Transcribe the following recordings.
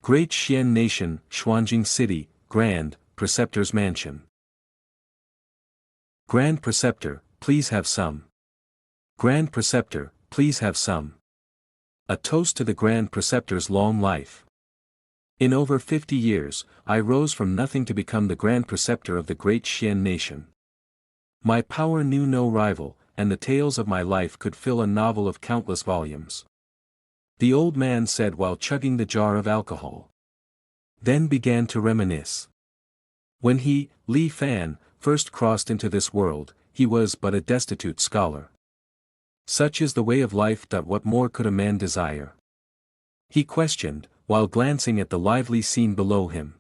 Great Xian Nation, Xuanjing City, Grand Preceptor's Mansion. Grand Preceptor, please have some. Grand Preceptor, please have some. A toast to the Grand Preceptor's long life. In over 50 years, I rose from nothing to become the Grand Preceptor of the Great Xian Nation. My power knew no rival, and the tales of my life could fill a novel of countless volumes. The old man said while chugging the jar of alcohol. Then began to reminisce. When he, Li Fan, first crossed into this world, he was but a destitute scholar. Such is the way of life. What more could a man desire? He questioned, while glancing at the lively scene below him.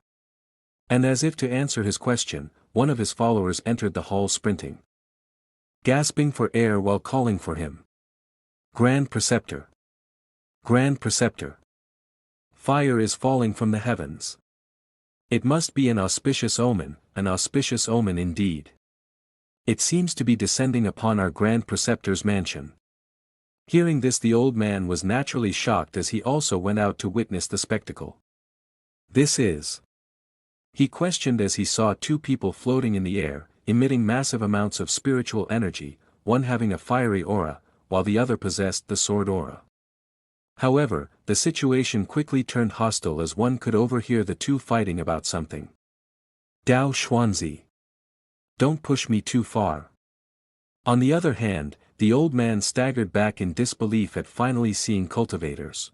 And as if to answer his question, one of his followers entered the hall sprinting, gasping for air while calling for him. Grand Preceptor! Grand Preceptor! Fire is falling from the heavens. It must be an auspicious omen indeed. It seems to be descending upon our Grand Preceptor's mansion. Hearing this, the old man was naturally shocked, as he also went out to witness the spectacle. This is... he questioned as he saw two people floating in the air, emitting massive amounts of spiritual energy, one having a fiery aura, while the other possessed the sword aura. However, the situation quickly turned hostile as one could overhear the two fighting about something. Dao Xuanzi. Don't push me too far. On the other hand, the old man staggered back in disbelief at finally seeing cultivators.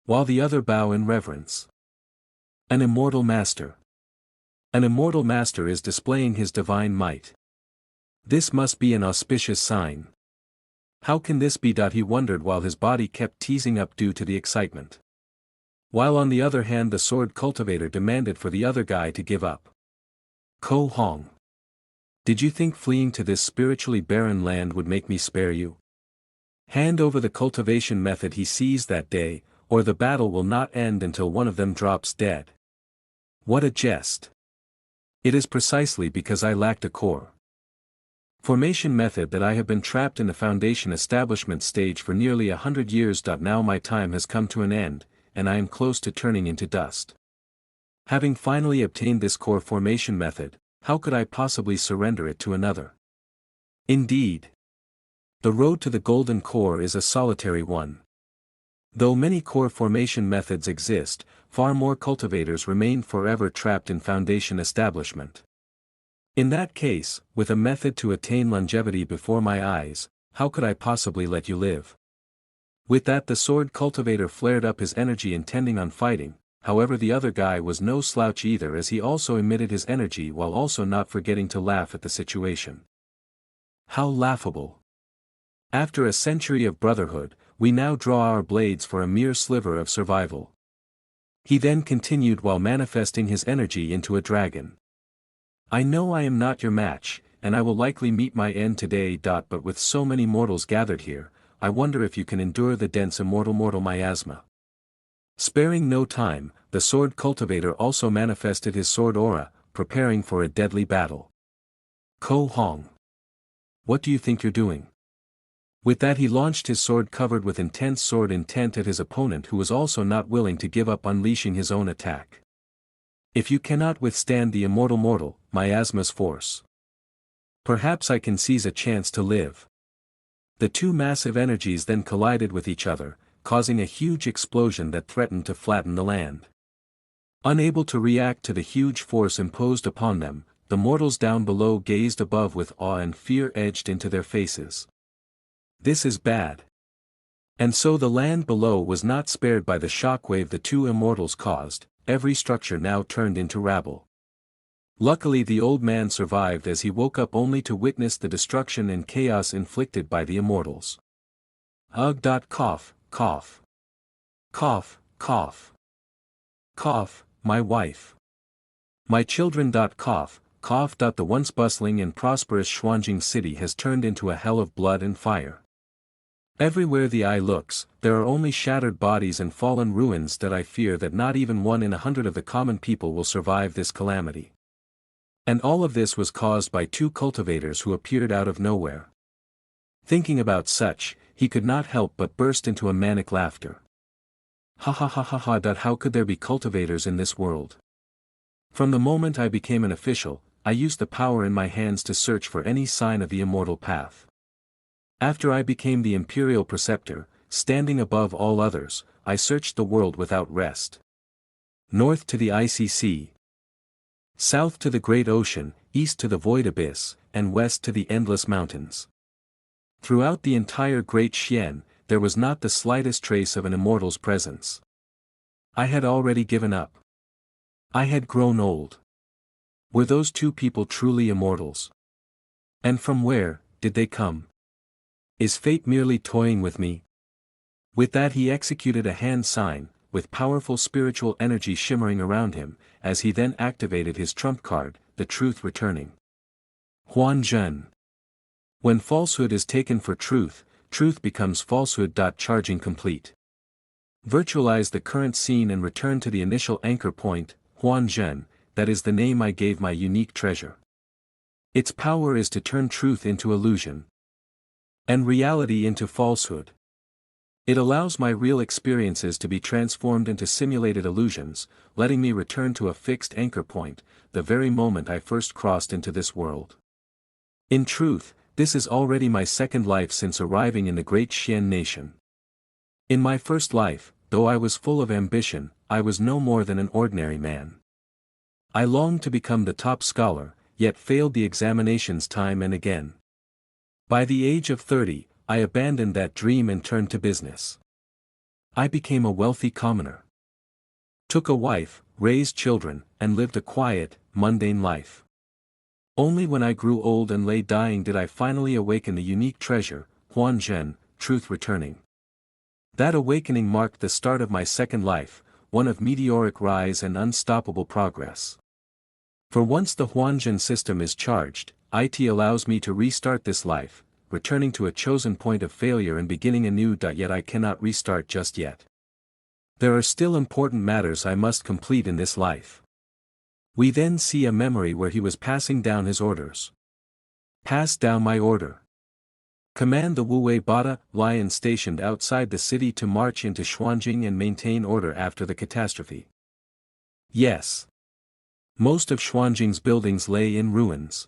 While the other bow in reverence. An immortal master. An immortal master is displaying his divine might. This must be an auspicious sign. How can this be? He wondered while his body kept teasing up due to the excitement. While on the other hand the sword cultivator demanded for the other guy to give up. Ko Hong. Did you think fleeing to this spiritually barren land would make me spare you? Hand over the cultivation method he seized that day, or the battle will not end until one of them drops dead. What a jest. It is precisely because I lacked a core formation method that I have been trapped in the foundation establishment stage for nearly 100 years. Now my time has come to an end, and I am close to turning into dust. Having finally obtained this core formation method, how could I possibly surrender it to another? Indeed, the road to the golden core is a solitary one. Though many core formation methods exist, far more cultivators remain forever trapped in foundation establishment. In that case, with a method to attain longevity before my eyes, how could I possibly let you live? With that, the sword cultivator flared up his energy intending on fighting. However, the other guy was no slouch either, as he also emitted his energy while also not forgetting to laugh at the situation. How laughable. After a century of brotherhood, we now draw our blades for a mere sliver of survival. He then continued while manifesting his energy into a dragon. I know I am not your match, and I will likely meet my end today. But with so many mortals gathered here, I wonder if you can endure the dense mortal miasma. Sparing no time, the sword cultivator also manifested his sword aura, preparing for a deadly battle. Ko Hong. What do you think you're doing? With that, he launched his sword covered with intense sword intent at his opponent, who was also not willing to give up, unleashing his own attack. If you cannot withstand the immortal mortal miasma's force, perhaps I can seize a chance to live. The two massive energies then collided with each other, causing a huge explosion that threatened to flatten the land. Unable to react to the huge force imposed upon them, the mortals down below gazed above with awe and fear etched into their faces. This is bad. And so the land below was not spared by the shockwave the two immortals caused. Every structure now turned into rabble. Luckily the old man survived, as he woke up only to witness the destruction and chaos inflicted by the immortals. Ugh. Cough, cough. Cough, cough. Cough, my wife. My children. Cough, cough. The once bustling and prosperous Xuanjing city has turned into a hell of blood and fire. Everywhere the eye looks, there are only shattered bodies and fallen ruins. I fear that not even 1 in 100 of the common people will survive this calamity. And all of this was caused by two cultivators who appeared out of nowhere. Thinking about such, he could not help but burst into a manic laughter. Ha ha ha ha ha. How could there be cultivators in this world? From the moment I became an official, I used the power in my hands to search for any sign of the immortal path. After I became the imperial preceptor, standing above all others, I searched the world without rest. North to the icy sea, south to the great ocean, east to the void abyss, and west to the endless mountains. Throughout the entire Great Xian, there was not the slightest trace of an immortal's presence. I had already given up. I had grown old. Were those two people truly immortals? And from where did they come? Is fate merely toying with me? With that he executed a hand sign, with powerful spiritual energy shimmering around him, as he then activated his trump card, the truth returning. Huan Zhen. When falsehood is taken for truth, truth becomes falsehood. Charging complete. Virtualize the current scene and return to the initial anchor point, Huan Zhen, that is the name I gave my unique treasure. Its power is to turn truth into illusion, and reality into falsehood. It allows my real experiences to be transformed into simulated illusions, letting me return to a fixed anchor point, the very moment I first crossed into this world. In truth, this is already my second life since arriving in the Great Xian nation. In my first life, though I was full of ambition, I was no more than an ordinary man. I longed to become the top scholar, yet failed the examinations time and again. By the age of 30, I abandoned that dream and turned to business. I became a wealthy commoner. Took a wife, raised children, and lived a quiet, mundane life. Only when I grew old and lay dying did I finally awaken the unique treasure, Huan Zhen, truth returning. That awakening marked the start of my second life, one of meteoric rise and unstoppable progress. For once the Huanzhen system is charged, it allows me to restart this life, returning to a chosen point of failure and beginning anew. Yet I cannot restart just yet. There are still important matters I must complete in this life. We then see a memory where he was passing down his orders. Pass down my order. Command the Wuwei Bata lions stationed outside the city to march into Xuanjing and maintain order after the catastrophe. Yes. Most of Xuanjing's buildings lay in ruins.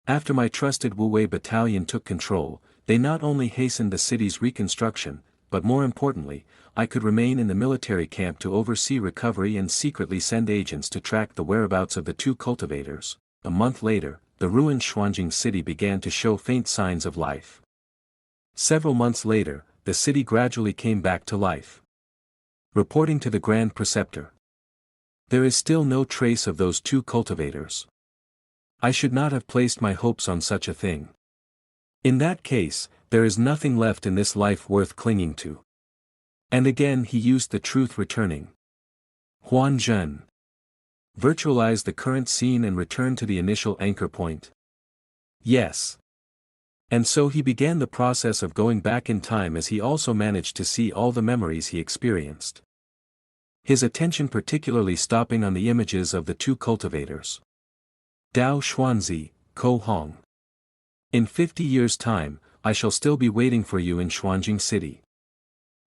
After my trusted Wuwei battalion took control, they not only hastened the city's reconstruction, but more importantly, I could remain in the military camp to oversee recovery and secretly send agents to track the whereabouts of the two cultivators. A month later, the ruined Xuanjing city began to show faint signs of life. Several months later, the city gradually came back to life. Reporting to the Grand Preceptor. There is still no trace of those two cultivators. I should not have placed my hopes on such a thing. In that case, there is nothing left in this life worth clinging to. And again he used the truth returning. Huan Zhen. Virtualize the current scene and return to the initial anchor point. Yes. And so he began the process of going back in time, as he also managed to see all the memories he experienced. His attention particularly stopping on the images of the two cultivators. Dao Xuanzi, Ko Hong. In 50 years' time, I shall still be waiting for you in Xuanjing City.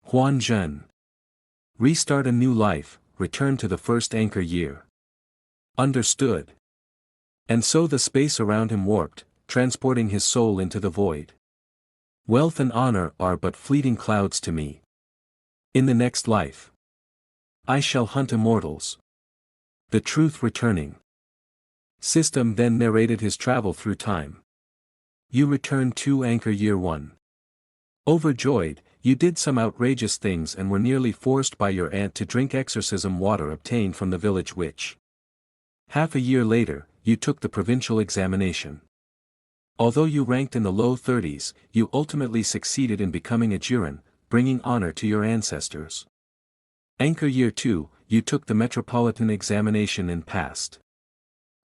Huan Zhen. Restart a new life, return to the first anchor year. Understood. And so the space around him warped, transporting his soul into the void. Wealth and honor are but fleeting clouds to me. In the next life, I shall hunt immortals. The truth returning. System then narrated his travel through time. You returned to anchor year 1. Overjoyed, you did some outrageous things and were nearly forced by your aunt to drink exorcism water obtained from the village witch. Half a year later, you took the provincial examination. Although you ranked in the low 30s, you ultimately succeeded in becoming a Jiren, bringing honor to your ancestors. Anchor year 2, you took the metropolitan examination and passed.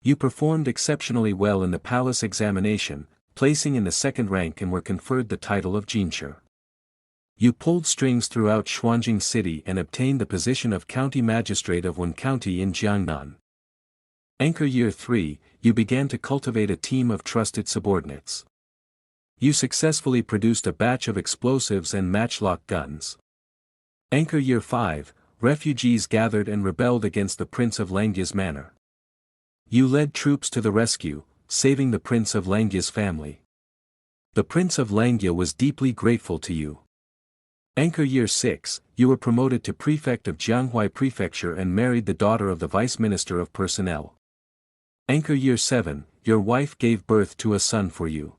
You performed exceptionally well in the palace examination, placing in the second rank and were conferred the title of Jinsher. You pulled strings throughout Xuanjing City and obtained the position of County Magistrate of Wen County in Jiangnan. Anchor year 3, you began to cultivate a team of trusted subordinates. You successfully produced a batch of explosives and matchlock guns. Anchor Year 5, refugees gathered and rebelled against the Prince of Langya's manor. You led troops to the rescue, saving the Prince of Langya's family. The Prince of Langya was deeply grateful to you. Anchor Year 6, you were promoted to prefect of Jianghuai Prefecture and married the daughter of the Vice Minister of Personnel. Anchor Year 7, your wife gave birth to a son for you.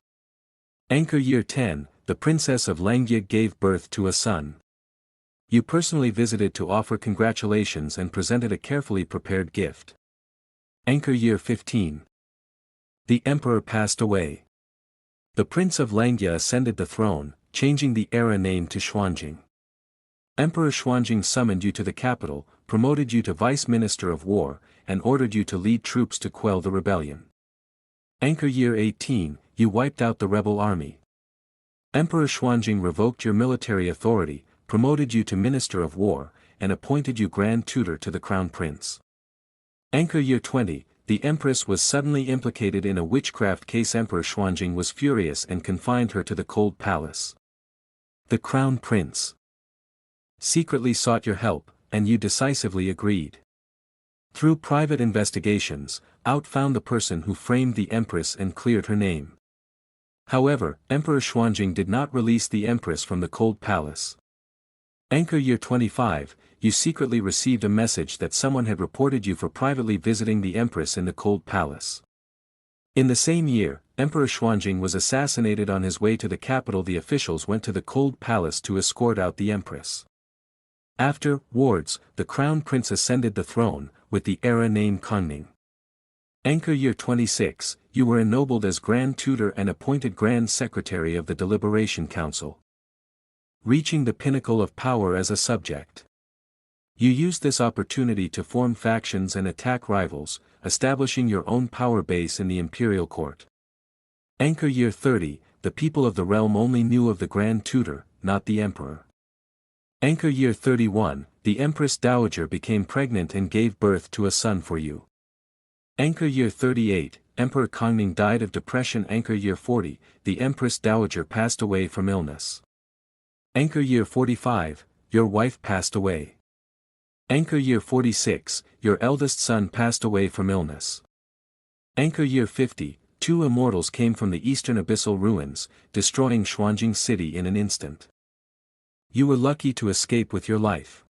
Anchor Year 10, the Princess of Langya gave birth to a son. You personally visited to offer congratulations and presented a carefully prepared gift. Anchor Year 15. The Emperor passed away. The Prince of Langya ascended the throne, changing the era name to Xuanjing. Emperor Xuanjing summoned you to the capital, promoted you to Vice Minister of War, and ordered you to lead troops to quell the rebellion. Anchor Year 18, you wiped out the rebel army. Emperor Xuanjing revoked your military authority, promoted you to Minister of War, and appointed you Grand Tutor to the Crown Prince. Anchor Year 20, the Empress was suddenly implicated in a witchcraft case. Emperor Xuanjing was furious and confined her to the cold palace. The Crown Prince secretly sought your help, and you decisively agreed. Through private investigations, out found the person who framed the Empress and cleared her name. However, Emperor Xuanjing did not release the Empress from the cold palace. Anchor Year 25, you secretly received a message that someone had reported you for privately visiting the Empress in the cold palace. In the same year, Emperor Xuanjing was assassinated. On his way to the capital, the officials went to the cold palace to escort out the Empress. Afterwards, the Crown Prince ascended the throne, with the era name Kongning. Anchor Year 26, you were ennobled as Grand Tutor and appointed Grand Secretary of the Deliberation Council. Reaching the pinnacle of power as a subject. You used this opportunity to form factions and attack rivals, establishing your own power base in the imperial court. Anchor Year 30, the people of the realm only knew of the Grand Tutor, not the Emperor. Anchor Year 31, the Empress Dowager became pregnant and gave birth to a son for you. Anchor Year 38, Emperor Kongning died of depression. Anchor Year 40, the Empress Dowager passed away from illness. Anchor Year 45, your wife passed away. Anchor Year 46, your eldest son passed away from illness. Anchor Year 50, 2 immortals came from the eastern abyssal ruins, destroying Xuanjing City in an instant. You were lucky to escape with your life.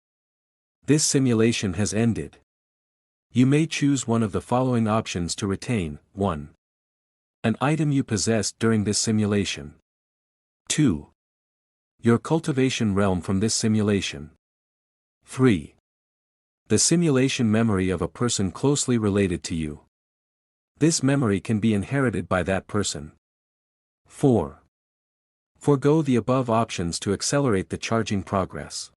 This simulation has ended. You may choose one of the following options to retain. 1. An item you possessed during this simulation. 2. Your cultivation realm from this simulation. 3. The simulation memory of a person closely related to you. This memory can be inherited by that person. 4. Forgo the above options to accelerate the charging progress.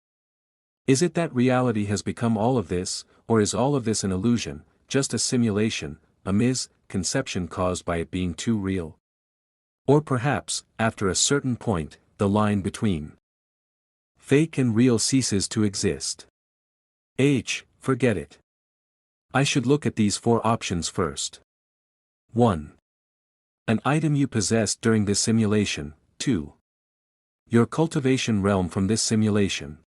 Is it that reality has become all of this, or is all of this an illusion, just a simulation, a misconception caused by it being too real? Or perhaps, after a certain point, the line between fake and real ceases to exist. Forget it. I should look at these 4 options first. 1. An item you possessed during this simulation. 2. Your cultivation realm from this simulation.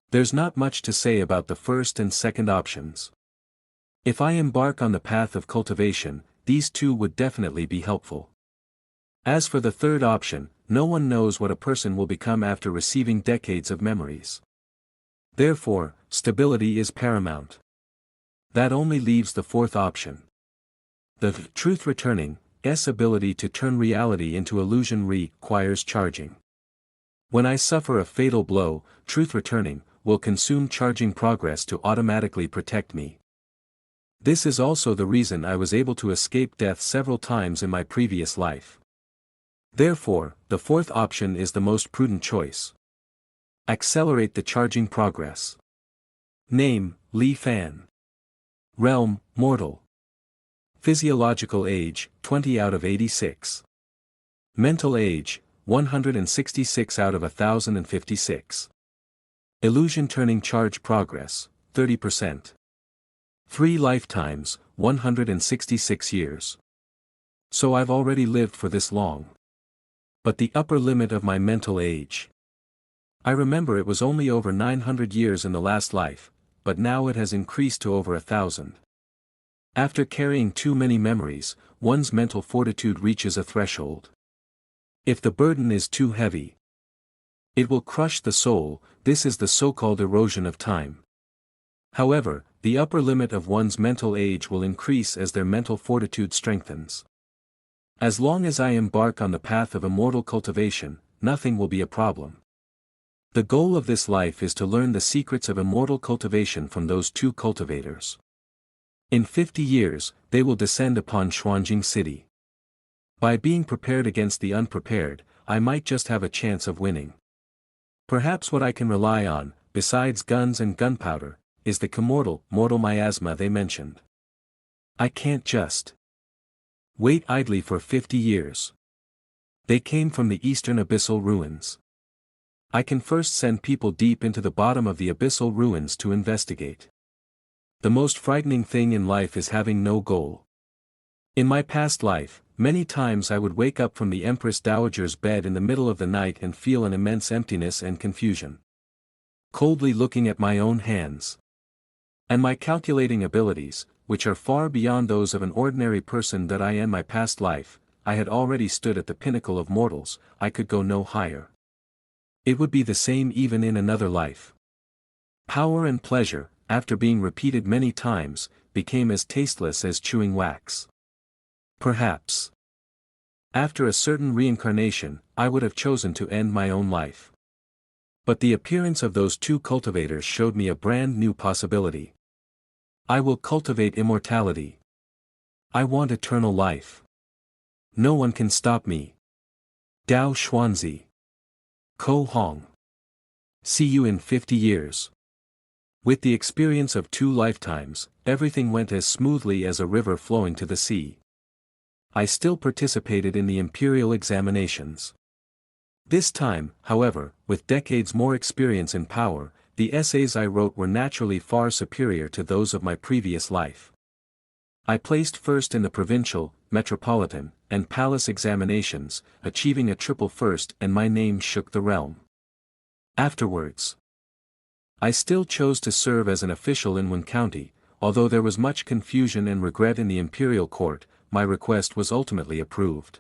There's not much to say about the first and second options. If I embark on the path of cultivation, these 2 would definitely be helpful. As for the third option, no one knows what a person will become after receiving decades of memories. Therefore, stability is paramount. That only leaves the fourth option. The truth returning, ability to turn reality into illusion requires charging. When I suffer a fatal blow, truth returning will consume charging progress to automatically protect me. This is also the reason I was able to escape death several times in my previous life. Therefore, the fourth option is the most prudent choice. Accelerate the charging progress. Name, Li Fan. Realm, mortal. Physiological age, 20 out of 86. Mental age, 166 out of 1056. Illusion turning charge progress, 30%. 3 lifetimes, 166 years. So I've already lived for this long. But the upper limit of my mental age. I remember it was only over 900 years in the last life, but now it has increased to over 1,000. After carrying too many memories, one's mental fortitude reaches a threshold. If the burden is too heavy, it will crush the soul. This is the so-called erosion of time. However, the upper limit of one's mental age will increase as their mental fortitude strengthens. As long as I embark on the path of immortal cultivation, nothing will be a problem. The goal of this life is to learn the secrets of immortal cultivation from those two cultivators. In 50 years, they will descend upon Xuanjing City. By being prepared against the unprepared, I might just have a chance of winning. Perhaps what I can rely on, besides guns and gunpowder, is the mortal miasma they mentioned. I can't just wait idly for 50 years. They came from the eastern abyssal ruins. I can first send people deep into the bottom of the abyssal ruins to investigate. The most frightening thing in life is having no goal. In my past life, many times I would wake up from the Empress Dowager's bed in the middle of the night and feel an immense emptiness and confusion. Coldly looking at my own hands and my calculating abilities, which are far beyond those of an ordinary person that I in my past life, I had already stood at the pinnacle of mortals, I could go no higher. It would be the same even in another life. Power and pleasure, after being repeated many times, became as tasteless as chewing wax. Perhaps, after a certain reincarnation, I would have chosen to end my own life. But the appearance of those two cultivators showed me a brand new possibility. I will cultivate immortality. I want eternal life. No one can stop me. Dao Xuanzi. Ko Hong. See you in 50 years. With the experience of 2 lifetimes, everything went as smoothly as a river flowing to the sea. I still participated in the imperial examinations. This time, however, with decades more experience in power, the essays I wrote were naturally far superior to those of my previous life. I placed first in the provincial, metropolitan, and palace examinations, achieving a triple first, and my name shook the realm. Afterwards, I still chose to serve as an official in Wen County. Although there was much confusion and regret in the imperial court, my request was ultimately approved.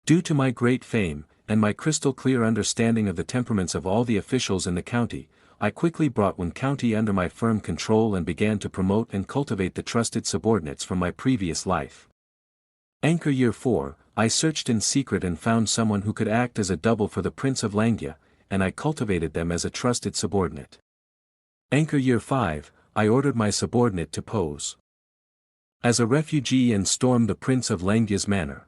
Due to my great fame, and my crystal-clear understanding of the temperaments of all the officials in the county, I quickly brought Wen County under my firm control and began to promote and cultivate the trusted subordinates from my previous life. Anchor Year 4, I searched in secret and found someone who could act as a double for the Prince of Langya, and I cultivated them as a trusted subordinate. Anchor Year 5, I ordered my subordinate to pose as a refugee and stormed the Prince of Langya's manor.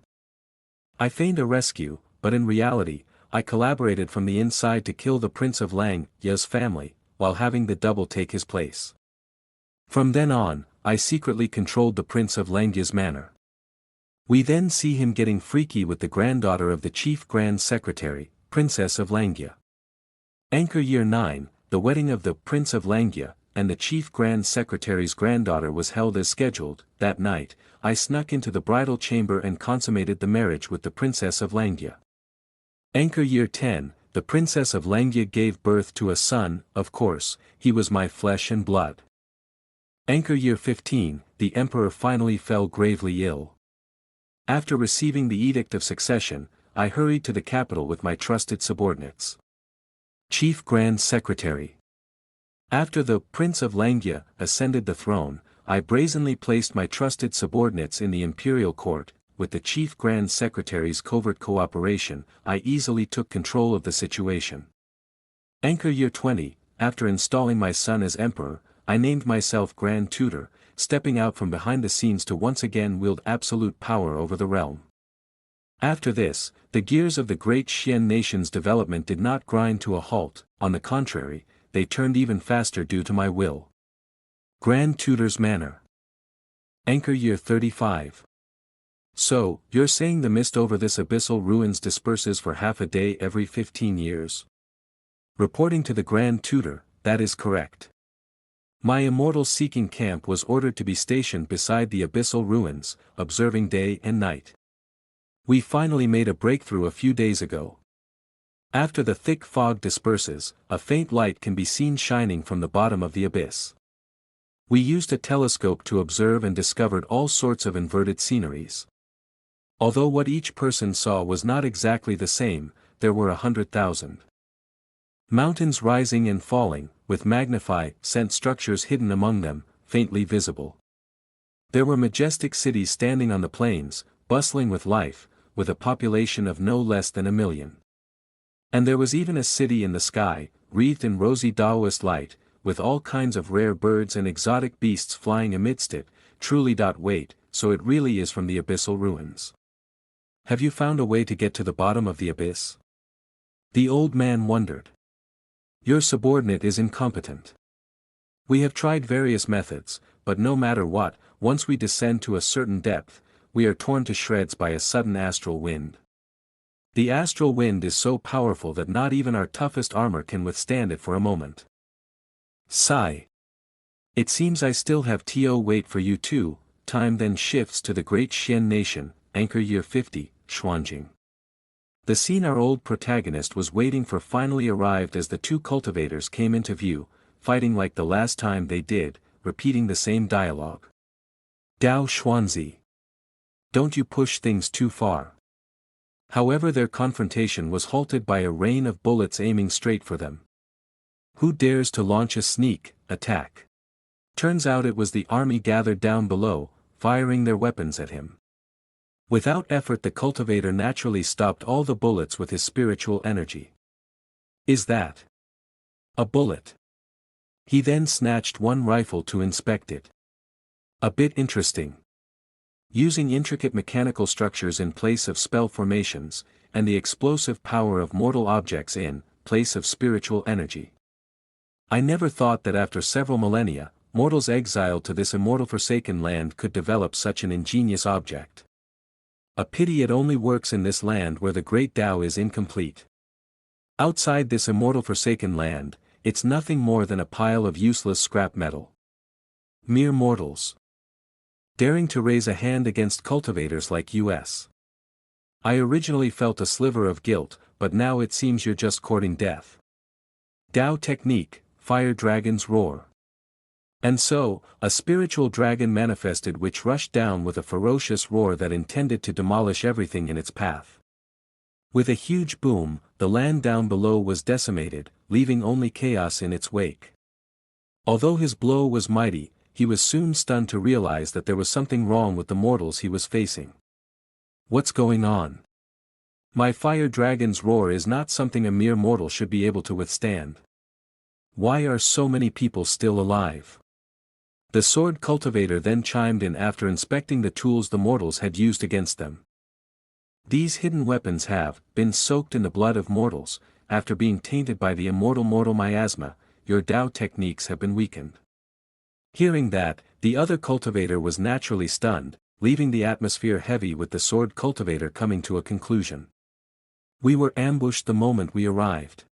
I feigned a rescue, but in reality, I collaborated from the inside to kill the Prince of Langya's family, while having the double take his place. From then on, I secretly controlled the Prince of Langya's manor. We then see him getting freaky with the granddaughter of the Chief Grand Secretary, Princess of Langya. Anchor Year 9, the wedding of the Prince of Langya and the Chief Grand Secretary's granddaughter was held as scheduled. That night, I snuck into the bridal chamber and consummated the marriage with the Princess of Langya. Anchor Year 10, the Princess of Langya gave birth to a son. Of course, he was my flesh and blood. Anchor Year 15, the Emperor finally fell gravely ill. After receiving the Edict of Succession, I hurried to the capital with my trusted subordinates. Chief Grand Secretary. After the Prince of Langya ascended the throne, I brazenly placed my trusted subordinates in the imperial court. With the Chief Grand Secretary's covert cooperation, I easily took control of the situation. Anchor Year 20, after installing my son as emperor, I named myself Grand Tutor, stepping out from behind the scenes to once again wield absolute power over the realm. After this, the gears of the great Xian nation's development did not grind to a halt, on the contrary, they turned even faster due to my will. Grand Tutor's Manor. Anchor Year 35. So, you're saying the mist over this abyssal ruins disperses for half a day every 15 years? Reporting to the Grand Tutor, that is correct. My immortal seeking camp was ordered to be stationed beside the abyssal ruins, observing day and night. We finally made a breakthrough a few days ago. After the thick fog disperses, a faint light can be seen shining from the bottom of the abyss. We used a telescope to observe and discovered all sorts of inverted sceneries. Although what each person saw was not exactly the same, there were 100,000. Mountains rising and falling, with magnified structures hidden among them, faintly visible. There were majestic cities standing on the plains, bustling with life, with a population of no less than 1,000,000. And there was even a city in the sky, wreathed in rosy Taoist light, with all kinds of rare birds and exotic beasts flying amidst it. Truly. Wait, so it really is from the abyssal ruins. Have you found a way to get to the bottom of the abyss? The old man wondered. Your subordinate is incompetent. We have tried various methods, but no matter what, once we descend to a certain depth, we are torn to shreds by a sudden astral wind. The astral wind is so powerful that not even our toughest armor can withstand it for a moment. Sigh. It seems I still have to wait for you too. Time then shifts to the great Xian nation, anchor year 50, Xuanjing. The scene our old protagonist was waiting for finally arrived as the two cultivators came into view, fighting like the last time they did, repeating the same dialogue. Dao Xuanzi. Don't you push things too far. However, their confrontation was halted by a rain of bullets aiming straight for them. Who dares to launch a sneak attack? Turns out it was the army gathered down below, firing their weapons at him. Without effort, the cultivator naturally stopped all the bullets with his spiritual energy. Is that a bullet? He then snatched one rifle to inspect it. A bit interesting. Using intricate mechanical structures in place of spell formations, and the explosive power of mortal objects in place of spiritual energy. I never thought that after several millennia, mortals exiled to this immortal forsaken land could develop such an ingenious object. A pity it only works in this land where the great Tao is incomplete. Outside this immortal forsaken land, it's nothing more than a pile of useless scrap metal. Mere mortals. Daring to raise a hand against cultivators like us. I originally felt a sliver of guilt, but now it seems you're just courting death. Tao technique, fire dragon's roar. And so, a spiritual dragon manifested which rushed down with a ferocious roar that intended to demolish everything in its path. With a huge boom, the land down below was decimated, leaving only chaos in its wake. Although his blow was mighty, he was soon stunned to realize that there was something wrong with the mortals he was facing. What's going on? My fire dragon's roar is not something a mere mortal should be able to withstand. Why are so many people still alive? The sword cultivator then chimed in after inspecting the tools the mortals had used against them. These hidden weapons have been soaked in the blood of mortals. After being tainted by the immortal mortal miasma, your Tao techniques have been weakened. Hearing that, the other cultivator was naturally stunned, leaving the atmosphere heavy with the sword cultivator coming to a conclusion. We were ambushed the moment we arrived.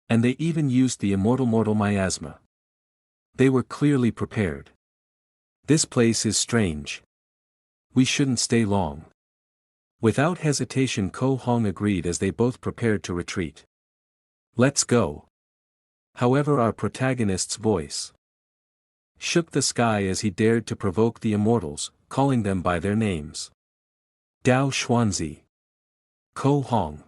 And they even used the immortal mortal miasma. They were clearly prepared. This place is strange. We shouldn't stay long. Without hesitation, Ko Hong agreed as they both prepared to retreat. Let's go. However, our protagonist's voice shook the sky as he dared to provoke the immortals, calling them by their names. Dao Xuanzi. Ko Hong.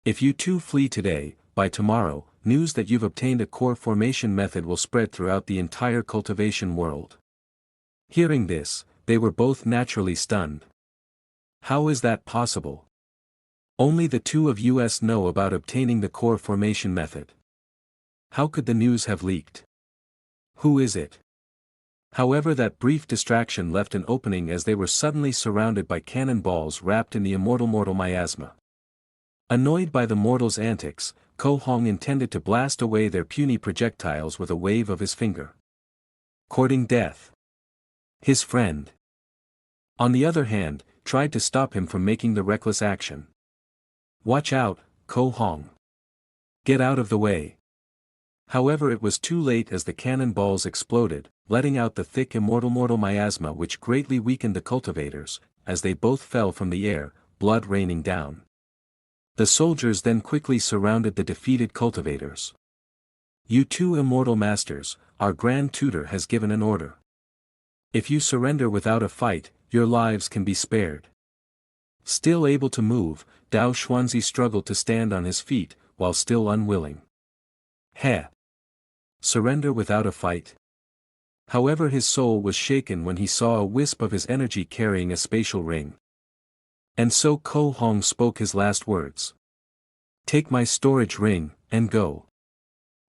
If you two flee today, by tomorrow, news that you've obtained a core formation method will spread throughout the entire cultivation world. Hearing this, they were both naturally stunned. How is that possible? Only the two of us know about obtaining the core formation method. How could the news have leaked? Who is it? However, that brief distraction left an opening as they were suddenly surrounded by cannonballs wrapped in the immortal mortal miasma. Annoyed by the mortals' antics, Ko Hong intended to blast away their puny projectiles with a wave of his finger. Courting death. His friend, on the other hand, tried to stop him from making the reckless action. Watch out, Ko Hong. Get out of the way. However, it was too late as the cannonballs exploded, letting out the thick immortal mortal miasma which greatly weakened the cultivators, as they both fell from the air, blood raining down. The soldiers then quickly surrounded the defeated cultivators. You two immortal masters, our Grand Tutor has given an order. If you surrender without a fight, your lives can be spared. Still able to move, Dao Xuanzi struggled to stand on his feet, while still unwilling. Heh! Surrender without a fight? However, his soul was shaken when he saw a wisp of his energy carrying a spatial ring. And so Ko Hong spoke his last words. Take my storage ring, and go.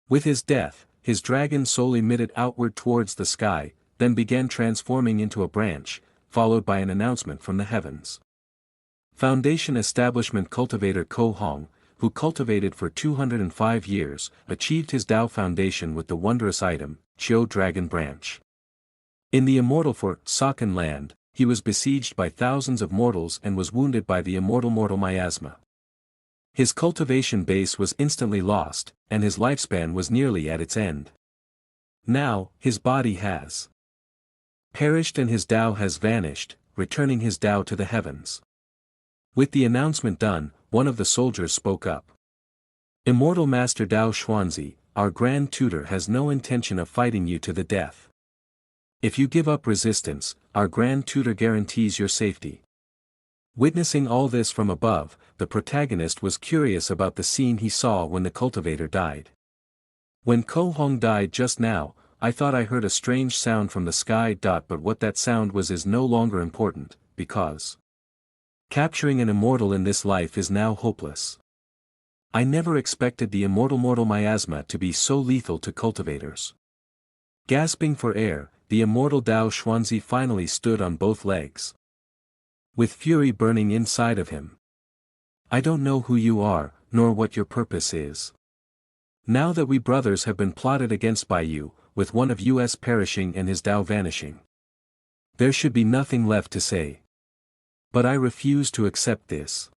With his death, his dragon soul emitted outward towards the sky, then began transforming into a branch, followed by an announcement from the heavens. Foundation Establishment Cultivator Ko Hong, who cultivated for 205 years, achieved his Dao foundation with the wondrous item, Chiu Dragon Branch. In the immortal Sakan land, he was besieged by thousands of mortals and was wounded by the immortal miasma. His cultivation base was instantly lost, and his lifespan was nearly at its end. Now, his body has perished and his Dao has vanished, returning his Dao to the heavens. With the announcement done, one of the soldiers spoke up. Immortal Master Dao Xuanzi, our Grand Tutor has no intention of fighting you to the death. If you give up resistance, our Grand Tutor guarantees your safety. Witnessing all this from above, the protagonist was curious about the scene he saw when the cultivator died. When Ko Hong died just now, I thought I heard a strange sound from the sky. But what that sound was is no longer important, because capturing an immortal in this life is now hopeless. I never expected the immortal miasma to be so lethal to cultivators. Gasping for air, the immortal Dao Xuanzi finally stood on both legs, with fury burning inside of him. I don't know who you are, nor what your purpose is. Now that we brothers have been plotted against by you, with one of us perishing and his Dao vanishing, there should be nothing left to say. But I refuse to accept this.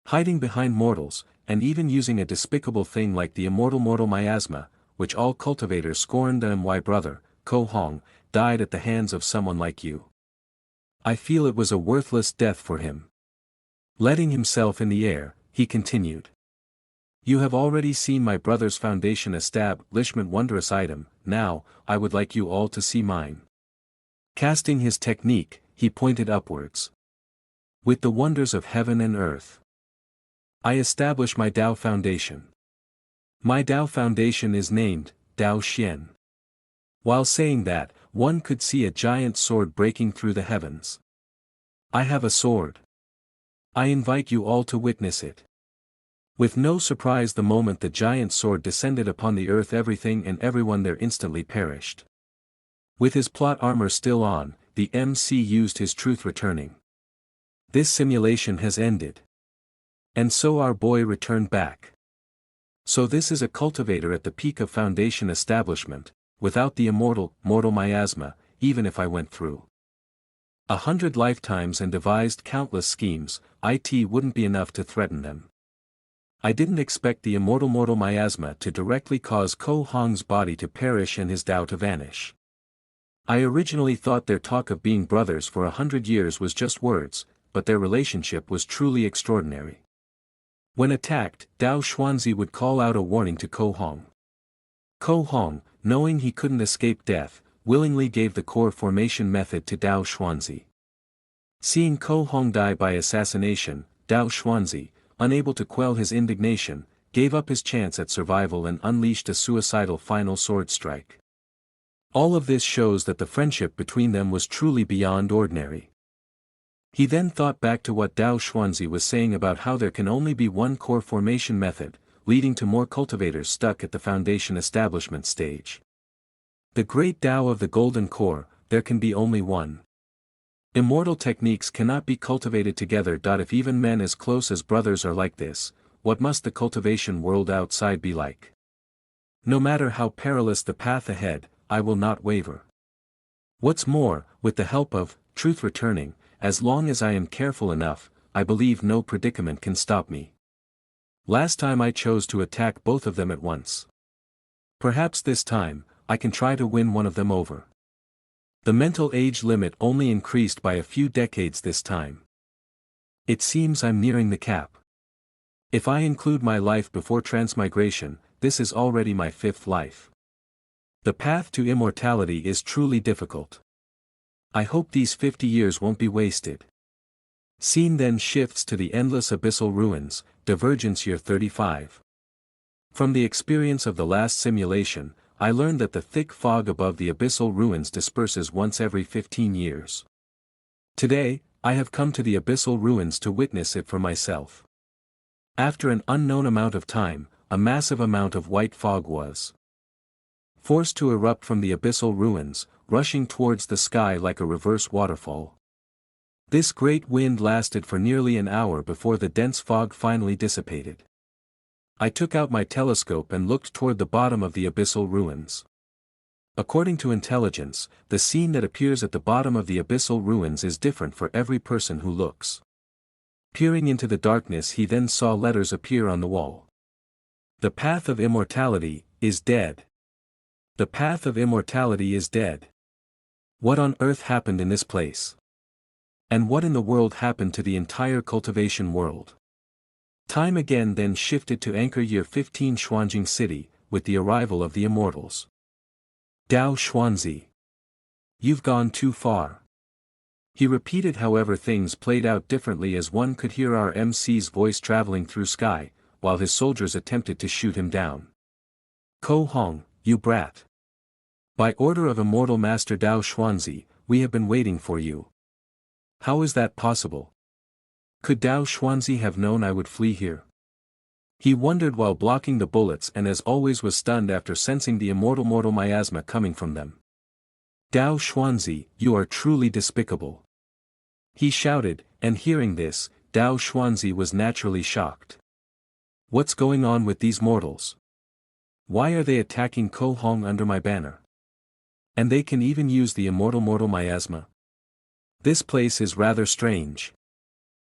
Hiding behind mortals, and even using a despicable thing like the immortal miasma, which all cultivators scorned, and my brother, Ko Hong, died at the hands of someone like you. I feel it was a worthless death for him. Letting himself in the air, he continued. You have already seen my brother's foundation establishment wondrous item, now, I would like you all to see mine. Casting his technique, he pointed upwards. With the wonders of heaven and earth, I establish my Dao foundation. My Dao foundation is named, Dao Xian. While saying that, one could see a giant sword breaking through the heavens. I have a sword. I invite you all to witness it. With no surprise, the moment the giant sword descended upon the earth, everything and everyone there instantly perished. With his plot armor still on, the MC used his truth returning. This simulation has ended. And so our boy returned back. So this is a cultivator at the peak of foundation establishment, without the immortal miasma, even if I went through 100 lifetimes and devised countless schemes, it wouldn't be enough to threaten them. I didn't expect the immortal miasma to directly cause Ko Hong's body to perish and his Dao to vanish. I originally thought their talk of being brothers for 100 years was just words, but their relationship was truly extraordinary. When attacked, Dao Xuanzi would call out a warning to Ko Hong. Ko Hong, knowing he couldn't escape death, willingly gave the core formation method to Dao Xuanzi. Seeing Ko Hong die by assassination, Dao Xuanzi, unable to quell his indignation, gave up his chance at survival and unleashed a suicidal final sword strike. All of this shows that the friendship between them was truly beyond ordinary. He then thought back to what Dao Xuanzi was saying about how there can only be one core formation method, leading to more cultivators stuck at the foundation establishment stage. The great Dao of the golden core, there can be only one. Immortal techniques cannot be cultivated together. If even men as close as brothers are like this, what must the cultivation world outside be like? No matter how perilous the path ahead, I will not waver. What's more, with the help of truth returning, as long as I am careful enough, I believe no predicament can stop me. Last time I chose to attack both of them at once. Perhaps this time, I can try to win one of them over. The mental age limit only increased by a few decades this time. It seems I'm nearing the cap. If I include my life before transmigration, this is already my 5th life. The path to immortality is truly difficult. I hope these 50 years won't be wasted. Scene then shifts to the endless abyssal ruins, Divergence Year 35. From the experience of the last simulation, I learned that the thick fog above the abyssal ruins disperses once every 15 years. Today, I have come to the abyssal ruins to witness it for myself. After an unknown amount of time, a massive amount of white fog was forced to erupt from the abyssal ruins, rushing towards the sky like a reverse waterfall. This great wind lasted for nearly an hour before the dense fog finally dissipated. I took out my telescope and looked toward the bottom of the abyssal ruins. According to intelligence, the scene that appears at the bottom of the abyssal ruins is different for every person who looks. Peering into the darkness, he then saw letters appear on the wall. The path of immortality is dead. The path of immortality is dead. What on earth happened in this place? And what in the world happened to the entire cultivation world? Time again then shifted to Anchor Year 15 Xuanjing City, with the arrival of the immortals. Dao Xuanzi. You've gone too far. He repeated. However, things played out differently as one could hear our MC's voice traveling through sky, while his soldiers attempted to shoot him down. Ko Hong, you brat. By order of Immortal Master Dao Xuanzi, we have been waiting for you. How is that possible? Could Dao Xuanzi have known I would flee here? He wondered while blocking the bullets, and as always was stunned after sensing the immortal miasma coming from them. Dao Xuanzi, you are truly despicable. He shouted, and hearing this, Dao Xuanzi was naturally shocked. What's going on with these mortals? Why are they attacking Ko Hong under my banner? And they can even use the immortal miasma? This place is rather strange.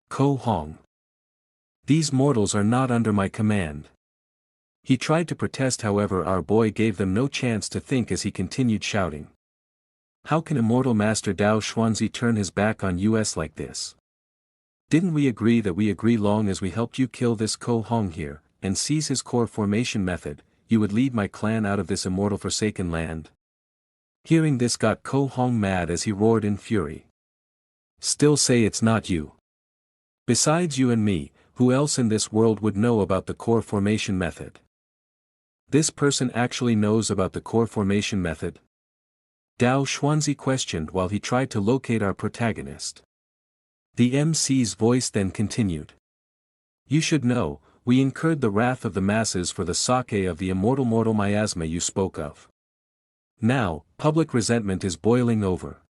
Ko Hong. These mortals are not under my command. He tried to protest, however our boy gave them no chance to think as he continued shouting. How can Immortal Master Dao Xuanzi turn his back on us like this? Didn't we agree that we agree long as we helped you kill this Ko Hong here, and seize his core formation method, you would lead my clan out of this immortal forsaken land? Hearing this got Ko Hong mad as he roared in fury. Still say it's not you. Besides you and me, who else in this world would know about the core formation method? This person actually knows about the core formation method? Dao Xuanzi questioned while he tried to locate our protagonist. The MC's voice then continued. You should know, we incurred the wrath of the masses for the sake of the immortal miasma you spoke of. Now, public resentment is boiling over.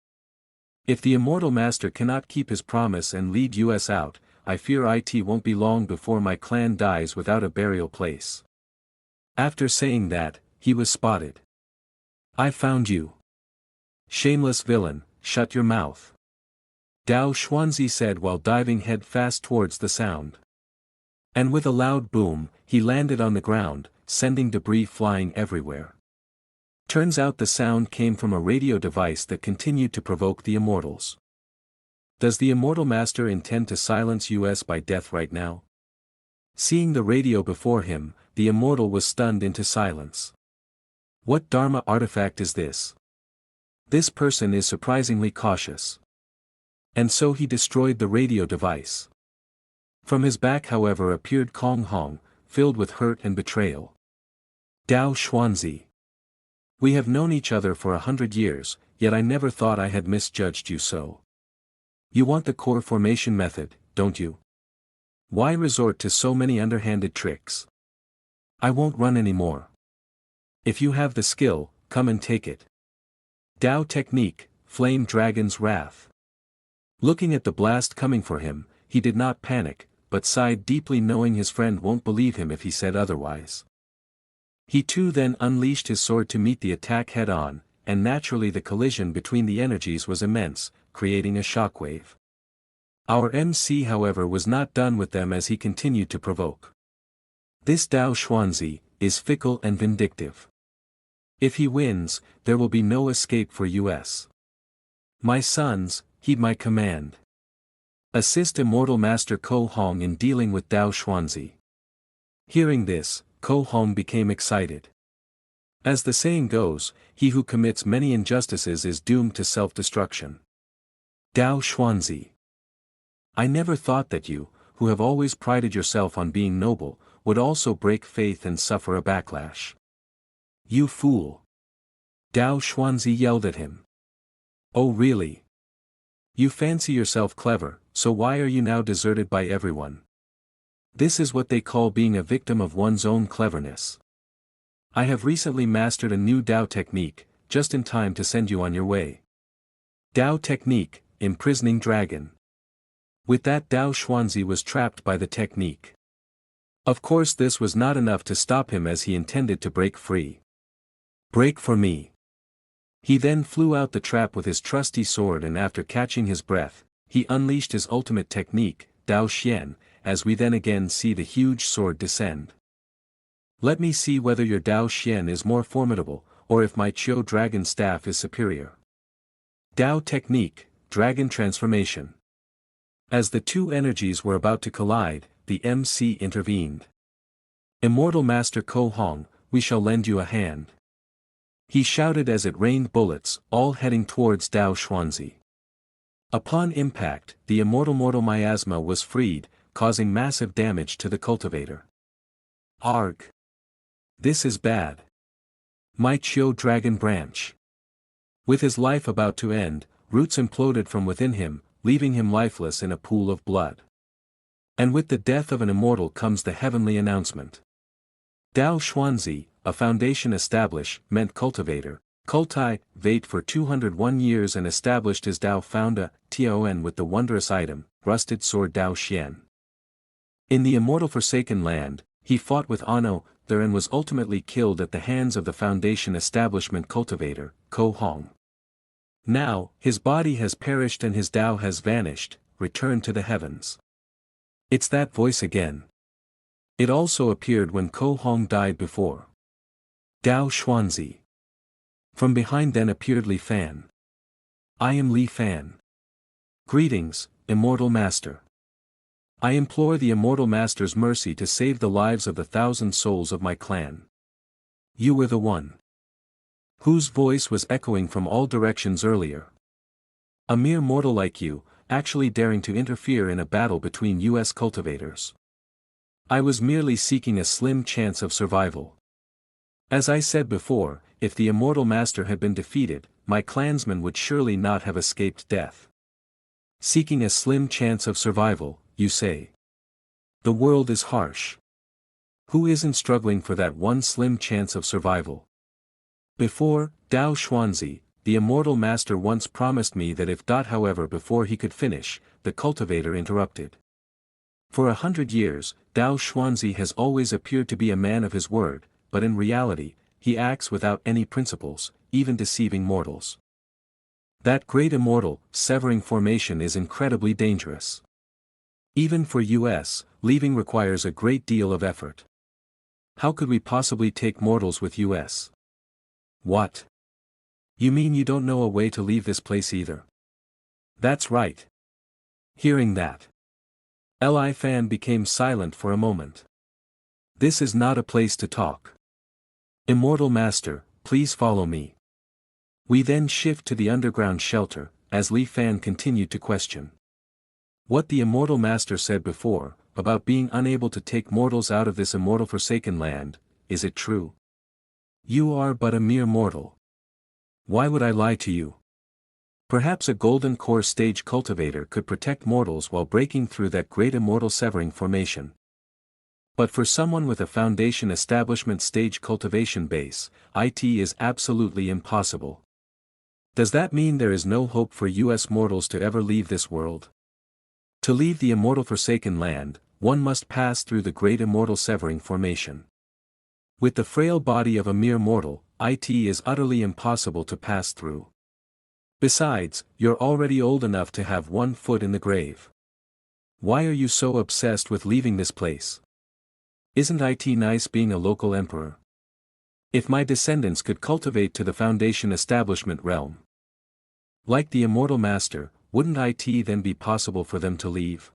If the Immortal Master cannot keep his promise and lead us out, I fear it won't be long before my clan dies without a burial place. After saying that, he was spotted. I found you. Shameless villain, shut your mouth. Dao Xuanzi said while diving head fast towards the sound. And with a loud boom, he landed on the ground, sending debris flying everywhere. Turns out the sound came from a radio device that continued to provoke the immortals. Does the Immortal Master intend to silence us by death right now? Seeing the radio before him, the immortal was stunned into silence. What Dharma artifact is this? This person is surprisingly cautious. And so he destroyed the radio device. From his back, however, appeared Kong Hong, filled with hurt and betrayal. Dao Xuanzi. We have known each other for 100 years, yet I never thought I had misjudged you so. You want the core formation method, don't you? Why resort to so many underhanded tricks? I won't run anymore. If you have the skill, come and take it. Dao Technique, Flame Dragon's Wrath. Looking at the blast coming for him, he did not panic, but sighed deeply knowing his friend won't believe him if he said otherwise. He too then unleashed his sword to meet the attack head-on, and naturally the collision between the energies was immense, creating a shockwave. Our MC however was not done with them as he continued to provoke. This Dao Xuanzi is fickle and vindictive. If he wins, there will be no escape for us. My sons, heed my command. Assist Immortal Master Ko Hong in dealing with Dao Xuanzi. Hearing this, Ko Hong became excited. As the saying goes, he who commits many injustices is doomed to self-destruction. Dao Xuanzi. I never thought that you, who have always prided yourself on being noble, would also break faith and suffer a backlash. You fool! Dao Xuanzi yelled at him. Oh really? You fancy yourself clever, so why are you now deserted by everyone? This is what they call being a victim of one's own cleverness. I have recently mastered a new Dao technique, just in time to send you on your way. Dao technique, imprisoning dragon. With that Dao Xuanzi was trapped by the technique. Of course this was not enough to stop him as he intended to break free. Break for me. He then flew out the trap with his trusty sword, and after catching his breath, he unleashed his ultimate technique, Dao Xian, as we then again see the huge sword descend. Let me see whether your Dao Xian is more formidable, or if my Qiu dragon staff is superior. Dao technique, dragon transformation. As the two energies were about to collide, the MC intervened. Immortal Master Ko Hong, we shall lend you a hand. He shouted as it rained bullets, all heading towards Dao Xuanzi. Upon impact, the immortal miasma was freed, causing massive damage to the cultivator. Arg! This is bad. My Qiu dragon branch. With his life about to end, roots imploded from within him, leaving him lifeless in a pool of blood. And with the death of an immortal comes the heavenly announcement. Dao Xuanzi, a foundation establishment cultivator, cultivate for 201 years and established his Dao Founda, Ton with the wondrous item, rusted sword Dao Xian. In the immortal Forsaken Land, he fought with honor there and was ultimately killed at the hands of the foundation establishment cultivator, Ko Hong. Now, his body has perished and his Dao has vanished, returned to the heavens. It's that voice again. It also appeared when Ko Hong died before. Dao Xuanzi. From behind then appeared Li Fan. I am Li Fan. Greetings, Immortal Master. I implore the Immortal Master's mercy to save the lives of the 1,000 souls of my clan. You were the one whose voice was echoing from all directions earlier. A mere mortal like you, actually daring to interfere in a battle between US cultivators. I was merely seeking a slim chance of survival. As I said before, if the Immortal Master had been defeated, my clansmen would surely not have escaped death. Seeking a slim chance of survival, you say. The world is harsh. Who isn't struggling for that one slim chance of survival? Before, Dao Xuanzi, the Immortal Master once promised me that if. However, before he could finish, the cultivator interrupted. For 100 years, Dao Xuanzi has always appeared to be a man of his word, but in reality, he acts without any principles, even deceiving mortals. That great immortal, severing formation is incredibly dangerous. Even for us, leaving requires a great deal of effort. How could we possibly take mortals with us? What? You mean you don't know a way to leave this place either? That's right. Hearing that, Li Fan became silent for a moment. This is not a place to talk. Immortal Master, please follow me. We then shift to the underground shelter, as Li Fan continued to question. What the Immortal Master said before, about being unable to take mortals out of this immortal Forsaken Land, is it true? You are but a mere mortal. Why would I lie to you? Perhaps a golden core stage cultivator could protect mortals while breaking through that great immortal severing formation. But for someone with a foundation establishment stage cultivation base, it is absolutely impossible. Does that mean there is no hope for US mortals to ever leave this world? To leave the immortal Forsaken Land, one must pass through the great immortal severing formation. With the frail body of a mere mortal, it is utterly impossible to pass through. Besides, you're already old enough to have one foot in the grave. Why are you so obsessed with leaving this place? Isn't it nice being a local emperor? If my descendants could cultivate to the foundation establishment realm, like the Immortal Master, wouldn't it then be possible for them to leave?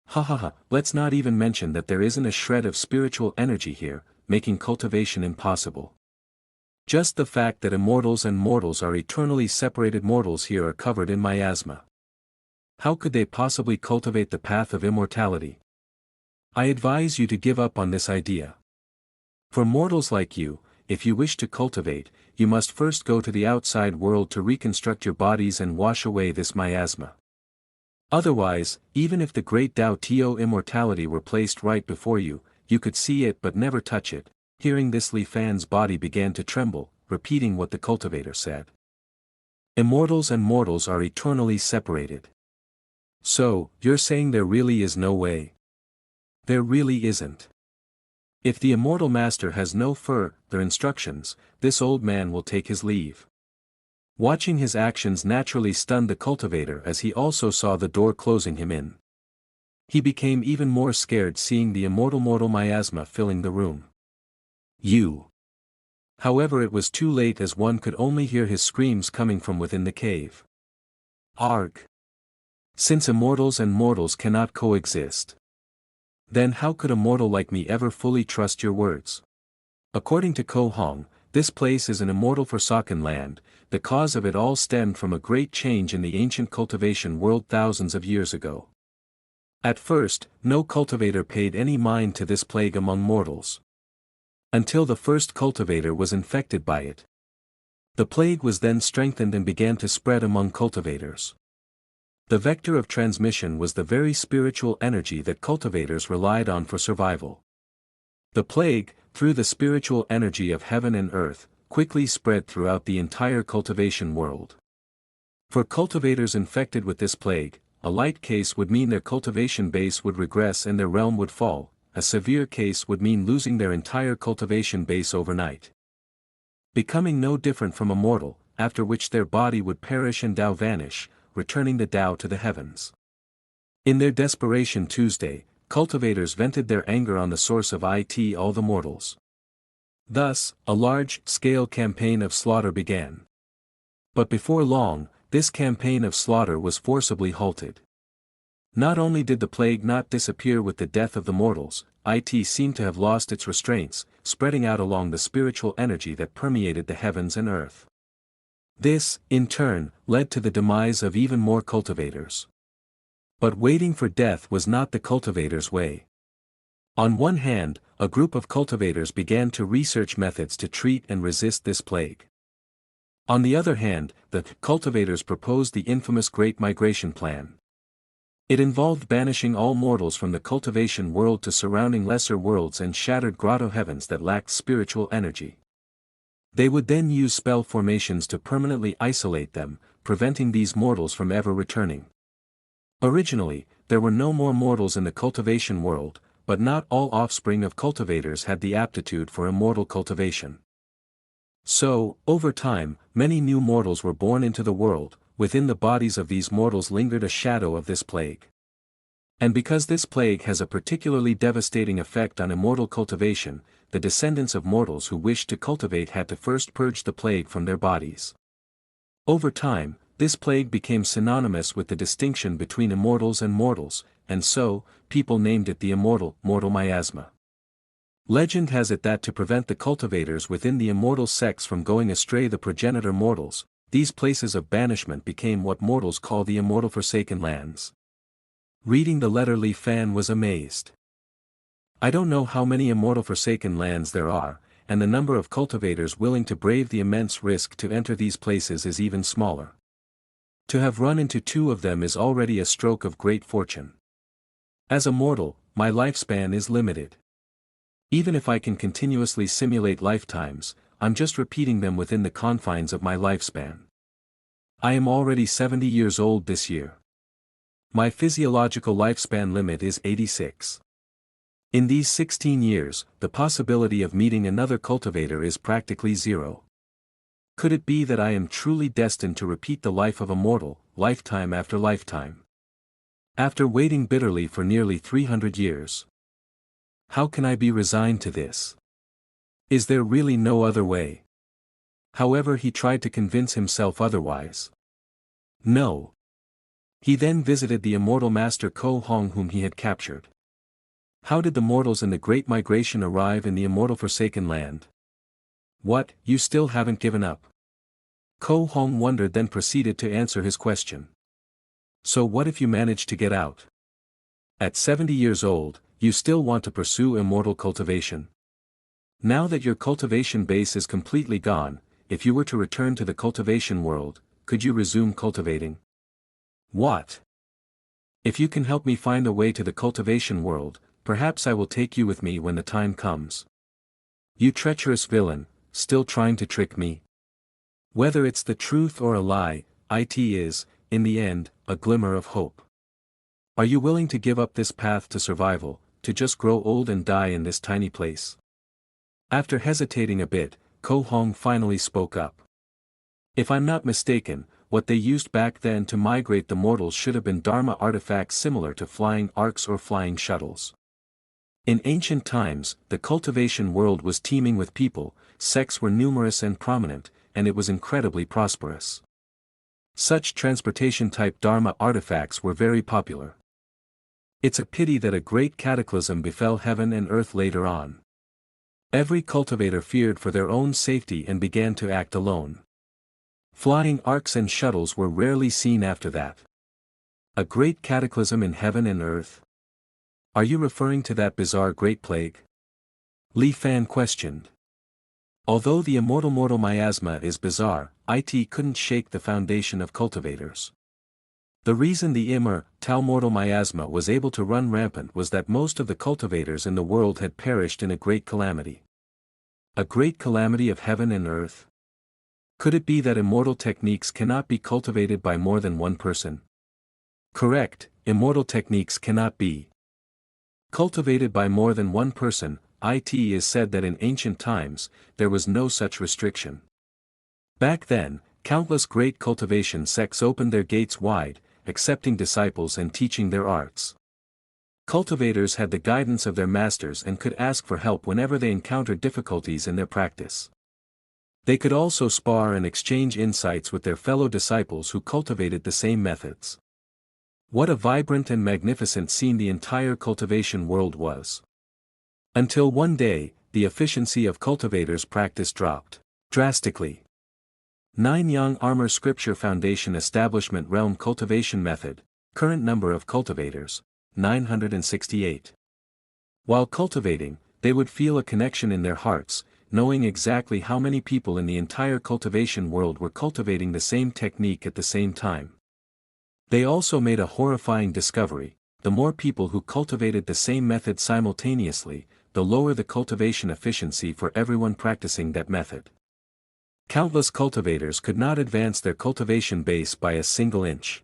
Ha ha ha, let's not even mention that there isn't a shred of spiritual energy here, making cultivation impossible. Just the fact that immortals and mortals are eternally separated mortals here are covered in miasma. How could they possibly cultivate the path of immortality? I advise you to give up on this idea. For mortals like you, if you wish to cultivate, you must first go to the outside world to reconstruct your bodies and wash away this miasma. Otherwise, even if the great Tao Teo immortality were placed right before you, you could see it but never touch it. Hearing this, Li Fan's body began to tremble, repeating what the cultivator said. Immortals and mortals are eternally separated. So, you're saying there really is no way? There really isn't. If the immortal master has no further instructions, this old man will take his leave. Watching his actions naturally stunned the cultivator as he also saw the door closing him in. He became even more scared seeing the immortal miasma filling the room. You. However, it was too late as one could only hear his screams coming from within the cave. Arg. Since immortals and mortals cannot coexist, then how could a mortal like me ever fully trust your words? According to Ko Hong, this place is an immortal forsaken land. The cause of it all stemmed from a great change in the ancient cultivation world thousands of years ago. At first, no cultivator paid any mind to this plague among mortals. Until the first cultivator was infected by it. The plague was then strengthened and began to spread among cultivators. The vector of transmission was the very spiritual energy that cultivators relied on for survival. The plague, through the spiritual energy of heaven and earth, quickly spread throughout the entire cultivation world. For cultivators infected with this plague, a light case would mean their cultivation base would regress and their realm would fall, a severe case would mean losing their entire cultivation base overnight. Becoming no different from a mortal, after which their body would perish and Tao vanish, returning the Tao to the heavens. In their desperation Tuesday, cultivators vented their anger on the source of all the mortals. Thus, a large-scale campaign of slaughter began. But before long, this campaign of slaughter was forcibly halted. Not only did the plague not disappear with the death of the mortals, it seemed to have lost its restraints, spreading out along the spiritual energy that permeated the heavens and earth. This, in turn, led to the demise of even more cultivators. But waiting for death was not the cultivators' way. On one hand, a group of cultivators began to research methods to treat and resist this plague. On the other hand, the cultivators proposed the infamous Great Migration Plan. It involved banishing all mortals from the cultivation world to surrounding lesser worlds and shattered grotto heavens that lacked spiritual energy. They would then use spell formations to permanently isolate them, preventing these mortals from ever returning. Originally, there were no more mortals in the cultivation world, but not all offspring of cultivators had the aptitude for immortal cultivation. So, over time, many new mortals were born into the world. Within the bodies of these mortals lingered a shadow of this plague. And because this plague has a particularly devastating effect on immortal cultivation, the descendants of mortals who wished to cultivate had to first purge the plague from their bodies. Over time, this plague became synonymous with the distinction between immortals and mortals, and so, people named it the mortal miasma. Legend has it that to prevent the cultivators within the immortal sects from going astray the progenitor mortals, these places of banishment became what mortals call the immortal forsaken lands. Reading the letter, Li Fan was amazed. I don't know how many immortal forsaken lands there are, and the number of cultivators willing to brave the immense risk to enter these places is even smaller. To have run into 2 of them is already a stroke of great fortune. As a mortal, my lifespan is limited. Even if I can continuously simulate lifetimes, I'm just repeating them within the confines of my lifespan. I am already 70 years old this year. My physiological lifespan limit is 86. In these 16 years, the possibility of meeting another cultivator is practically zero. Could it be that I am truly destined to repeat the life of a mortal, lifetime after lifetime? After waiting bitterly for nearly 300 years. How can I be resigned to this? Is there really no other way? However, he tried to convince himself otherwise. No. He then visited the immortal master Ko Hong whom he had captured. How did the mortals in the Great Migration arrive in the immortal Forsaken Land? What, you still haven't given up? Ko Hong wondered, then proceeded to answer his question. So what if you manage to get out? At 70 years old, you still want to pursue immortal cultivation? Now that your cultivation base is completely gone, if you were to return to the cultivation world, could you resume cultivating? What? If you can help me find a way to the cultivation world, perhaps I will take you with me when the time comes. You treacherous villain, still trying to trick me? Whether it's the truth or a lie, it is, in the end, a glimmer of hope. Are you willing to give up this path to survival, to just grow old and die in this tiny place? After hesitating a bit, Ko Hong finally spoke up. If I'm not mistaken, what they used back then to migrate the mortals should have been Dharma artifacts similar to flying arcs or flying shuttles. In ancient times, the cultivation world was teeming with people, sects were numerous and prominent, and it was incredibly prosperous. Such transportation-type Dharma artifacts were very popular. It's a pity that a great cataclysm befell heaven and earth later on. Every cultivator feared for their own safety and began to act alone. Flying arcs and shuttles were rarely seen after that. A great cataclysm in heaven and earth? Are you referring to that bizarre Great Plague? Li Fan questioned. Although the immortal mortal miasma is bizarre, it couldn't shake the foundation of cultivators. The reason the immortal mortal miasma was able to run rampant was that most of the cultivators in the world had perished in a great calamity. A great calamity of heaven and earth? Could it be that immortal techniques cannot be cultivated by more than one person? Correct, immortal techniques cannot be cultivated by more than one person. It is said that in ancient times, there was no such restriction. Back then, countless great cultivation sects opened their gates wide, accepting disciples and teaching their arts. Cultivators had the guidance of their masters and could ask for help whenever they encountered difficulties in their practice. They could also spar and exchange insights with their fellow disciples who cultivated the same methods. What a vibrant and magnificent scene the entire cultivation world was. Until one day, the efficiency of cultivators' practice dropped drastically. 9 Yang Armor Scripture Foundation Establishment Realm Cultivation Method, current number of cultivators, 968. While cultivating, they would feel a connection in their hearts, knowing exactly how many people in the entire cultivation world were cultivating the same technique at the same time. They also made a horrifying discovery: the more people who cultivated the same method simultaneously, the lower the cultivation efficiency for everyone practicing that method. Countless cultivators could not advance their cultivation base by a single inch.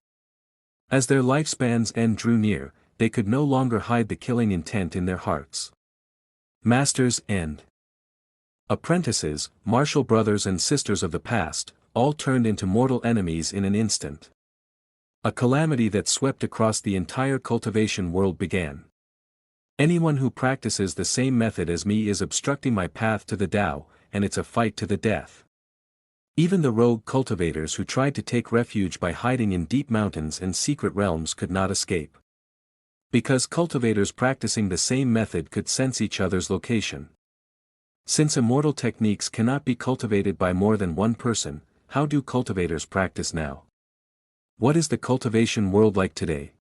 As their lifespan's end drew near, they could no longer hide the killing intent in their hearts. Masters and apprentices, martial brothers and sisters of the past, all turned into mortal enemies in an instant. A calamity that swept across the entire cultivation world began. Anyone who practices the same method as me is obstructing my path to the Tao, and it's a fight to the death. Even the rogue cultivators who tried to take refuge by hiding in deep mountains and secret realms could not escape. Because cultivators practicing the same method could sense each other's location. Since immortal techniques cannot be cultivated by more than one person, how do cultivators practice now? What is the cultivation world like today?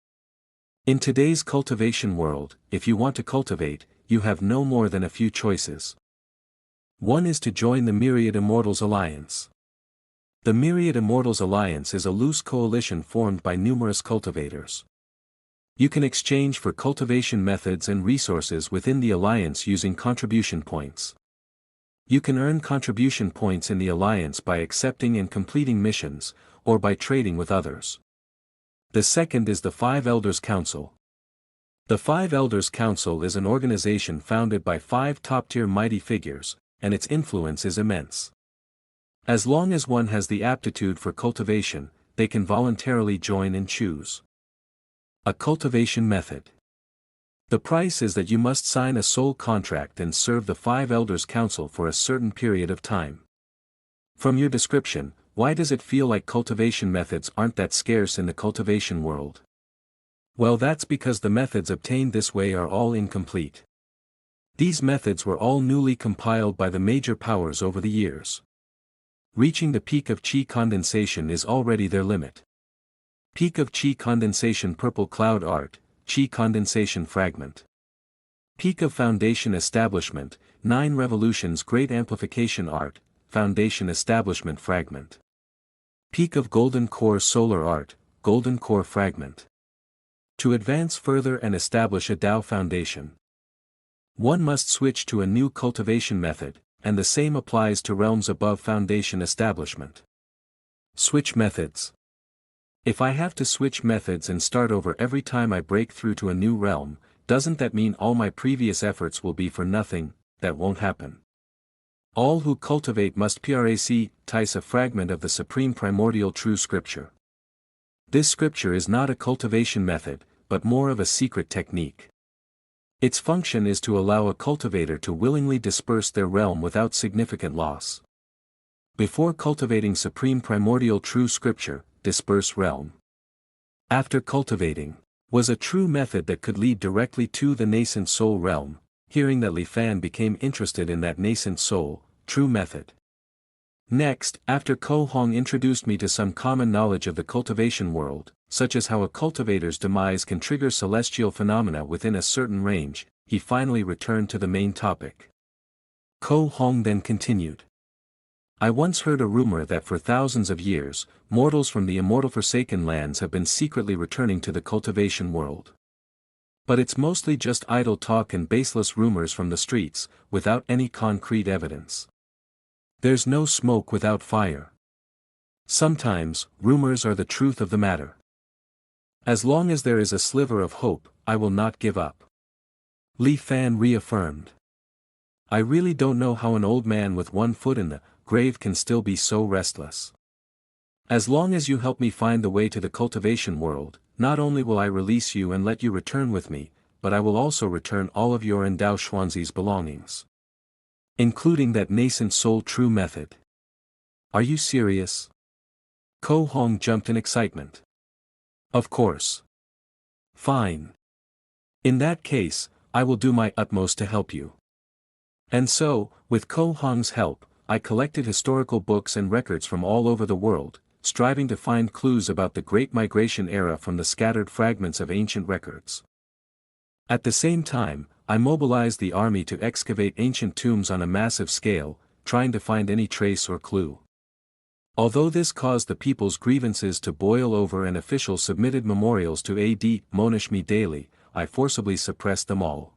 In today's cultivation world, if you want to cultivate, you have no more than a few choices. One is to join the Myriad Immortals Alliance. The Myriad Immortals Alliance is a loose coalition formed by numerous cultivators. You can exchange for cultivation methods and resources within the alliance using contribution points. You can earn contribution points in the alliance by accepting and completing missions, or by trading with others. The second is the Five Elders Council. The Five Elders Council is an organization founded by 5 top-tier mighty figures, and its influence is immense. As long as one has the aptitude for cultivation, they can voluntarily join and choose a cultivation method. The price is that you must sign a soul contract and serve the Five Elders Council for a certain period of time. From your description, why does it feel like cultivation methods aren't that scarce in the cultivation world? Well, that's because the methods obtained this way are all incomplete. These methods were all newly compiled by the major powers over the years. Reaching the peak of Qi condensation is already their limit. Peak of Qi condensation purple cloud art, Qi condensation fragment. Peak of foundation establishment, 9 revolutions great amplification art, foundation establishment fragment. Peak of golden core solar art, golden core fragment. To advance further and establish a Tao foundation, one must switch to a new cultivation method, and the same applies to realms above foundation establishment. Switch methods. If I have to switch methods and start over every time I break through to a new realm, doesn't that mean all my previous efforts will be for nothing? That won't happen. All who cultivate must practice a fragment of the supreme primordial true scripture. This scripture is not a cultivation method, but more of a secret technique. Its function is to allow a cultivator to willingly disperse their realm without significant loss. Before cultivating supreme primordial true scripture, disperse realm. After cultivating, was a true method that could lead directly to the nascent soul realm. Hearing that Li Fan became interested in that nascent soul, true method. Next, after Ko Hong introduced me to some common knowledge of the cultivation world, such as how a cultivator's demise can trigger celestial phenomena within a certain range, he finally returned to the main topic. Ko Hong then continued. I once heard a rumor that for thousands of years, mortals from the immortal forsaken lands have been secretly returning to the cultivation world. But it's mostly just idle talk and baseless rumors from the streets, without any concrete evidence. There's no smoke without fire. Sometimes, rumors are the truth of the matter. As long as there is a sliver of hope, I will not give up. Li Fan reaffirmed. I really don't know how an old man with one foot in the grave can still be so restless. As long as you help me find the way to the cultivation world, not only will I release you and let you return with me, but I will also return all of your and Dao Xuanzi's belongings. Including that nascent soul true method. Are you serious? Ko Hong jumped in excitement. Of course. Fine. In that case, I will do my utmost to help you. And so, with Ko Hong's help, I collected historical books and records from all over the world, striving to find clues about the Great Migration era from the scattered fragments of ancient records. At the same time, I mobilized the army to excavate ancient tombs on a massive scale, trying to find any trace or clue. Although this caused the people's grievances to boil over and officials submitted memorials to admonish me daily, I forcibly suppressed them all.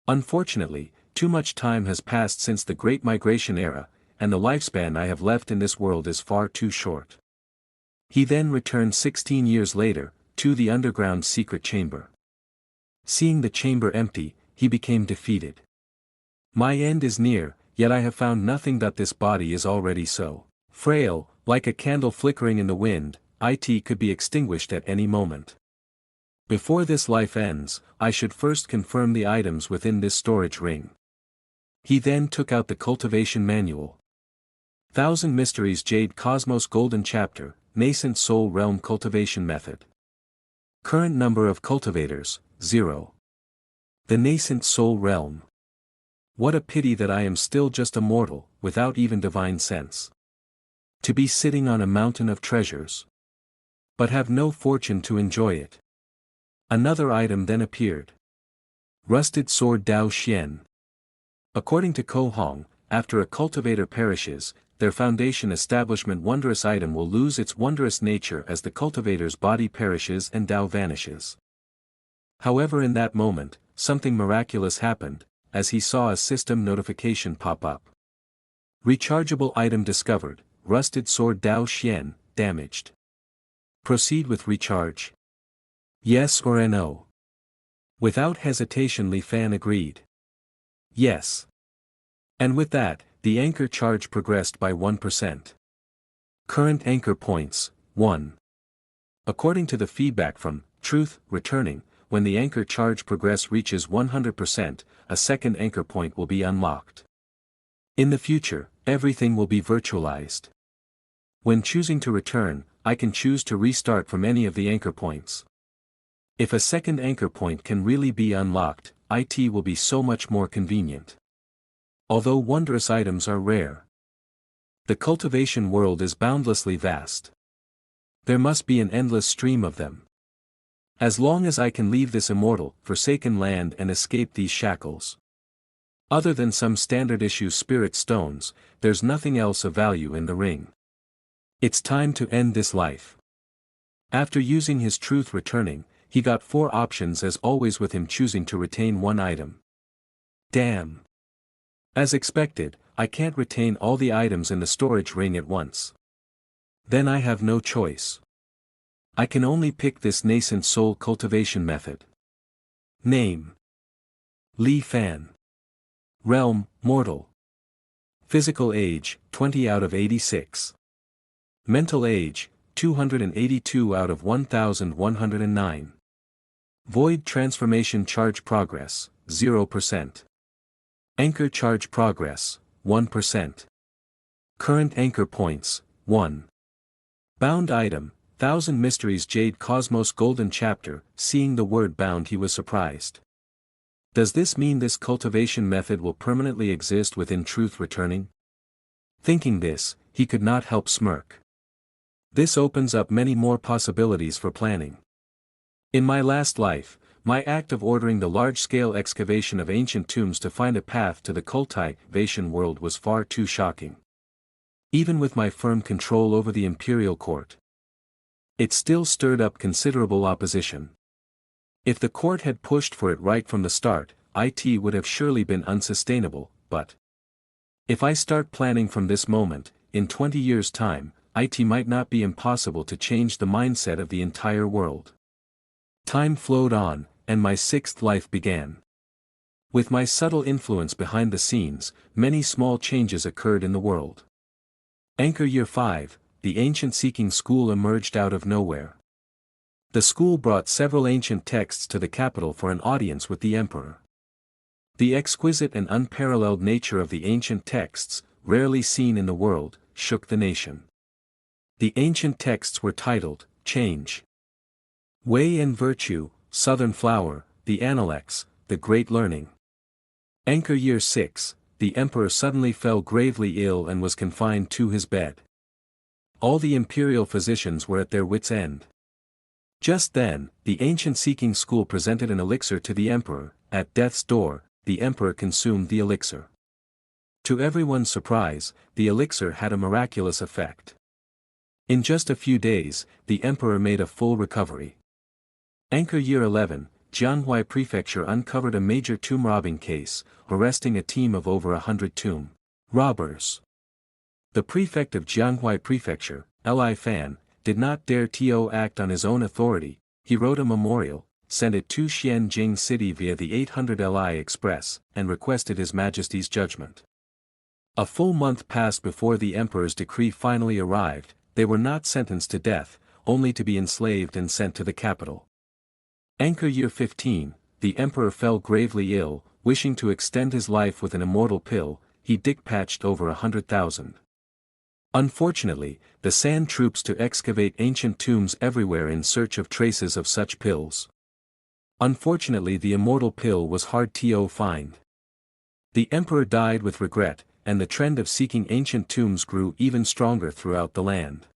Unfortunately, too much time has passed since the Great Migration era, and the lifespan I have left in this world is far too short. He then returned 16 years later, to the underground secret chamber. Seeing the chamber empty, he became defeated. My end is near, yet I have found nothing that this body is already so frail, like a candle flickering in the wind, it could be extinguished at any moment. Before this life ends, I should first confirm the items within this storage ring. He then took out the cultivation manual. Thousand Mysteries Jade Cosmos Golden Chapter, Nascent Soul Realm Cultivation Method. Current number of cultivators, 0. The Nascent Soul Realm. What a pity that I am still just a mortal, without even divine sense. To be sitting on a mountain of treasures. But have no fortune to enjoy it. Another item then appeared. Rusted Sword Dao Xian. According to Ko Hong, after a cultivator perishes, their foundation establishment wondrous item will lose its wondrous nature as the cultivator's body perishes and Dao vanishes. However, in that moment, something miraculous happened, as he saw a system notification pop up. Rechargeable item discovered, Rusted Sword Dao Xian, damaged. Proceed with recharge. Yes or no? Without hesitation Li Fan agreed. Yes. And with that, the anchor charge progressed by 1%. Current anchor points, 1. According to the feedback from Truth, returning, when the anchor charge progress reaches 100%, a second anchor point will be unlocked. In the future, everything will be virtualized. When choosing to return, I can choose to restart from any of the anchor points. If a second anchor point can really be unlocked, it will be so much more convenient. Although wondrous items are rare, the cultivation world is boundlessly vast. There must be an endless stream of them. As long as I can leave this immortal, forsaken land and escape these shackles. Other than some standard-issue spirit stones, there's nothing else of value in the ring. It's time to end this life. After using his truth returning, he got 4 options, as always, with him choosing to retain 1 item. Damn. As expected, I can't retain all the items in the storage ring at once. Then I have no choice. I can only pick this nascent soul cultivation method. Name: Li Fan. Realm: mortal. Physical age: 20 out of 86. Mental age: 282 out of 1109. Void transformation charge progress: 0%. Anchor charge progress: 1%. Current anchor points: 1. Bound item: 1000 Mysteries Jade Cosmos Golden Chapter. Seeing the word bound, he was surprised. Does this mean this cultivation method will permanently exist within truth returning? Thinking this, he could not help smirk. This opens up many more possibilities for planning. In my last life, my act of ordering the large-scale excavation of ancient tombs to find a path to the cultivation world was far too shocking. Even with my firm control over the imperial court, it still stirred up considerable opposition. If the court had pushed for it right from the start, it would have surely been unsustainable, but if I start planning from this moment, in 20 years' time, it might not be impossible to change the mindset of the entire world. Time flowed on, and my 6th life began. With my subtle influence behind the scenes, many small changes occurred in the world. Anchor Year 5, the ancient seeking school emerged out of nowhere. The school brought several ancient texts to the capital for an audience with the emperor. The exquisite and unparalleled nature of the ancient texts, rarely seen in the world, shook the nation. The ancient texts were titled, Change, Way and Virtue, Southern Flower, the Analects, the Great Learning. Anchor Year 6, the emperor suddenly fell gravely ill and was confined to his bed. All the imperial physicians were at their wits' end. Just then, the ancient seeking school presented an elixir to the emperor. At death's door, the emperor consumed the elixir. To everyone's surprise, the elixir had a miraculous effect. In just a few days, the emperor made a full recovery. Anchor Year 11, Jianhui Prefecture uncovered a major tomb robbing case, arresting a team of over 100 tomb robbers. The prefect of Jianhui Prefecture, Li Fan, did not dare to act on his own authority. He wrote a memorial, sent it to Xianjing City via the 800 Li Express, and requested His Majesty's judgment. A full month passed before the emperor's decree finally arrived. They were not sentenced to death, only to be enslaved and sent to the capital. Anchor Year 15, the emperor fell gravely ill. Wishing to extend his life with an immortal pill, he dispatched over 100,000. Unfortunately, the sand troops to excavate ancient tombs everywhere in search of traces of such pills. Unfortunately, the immortal pill was hard to find. The emperor died with regret, and the trend of seeking ancient tombs grew even stronger throughout the land.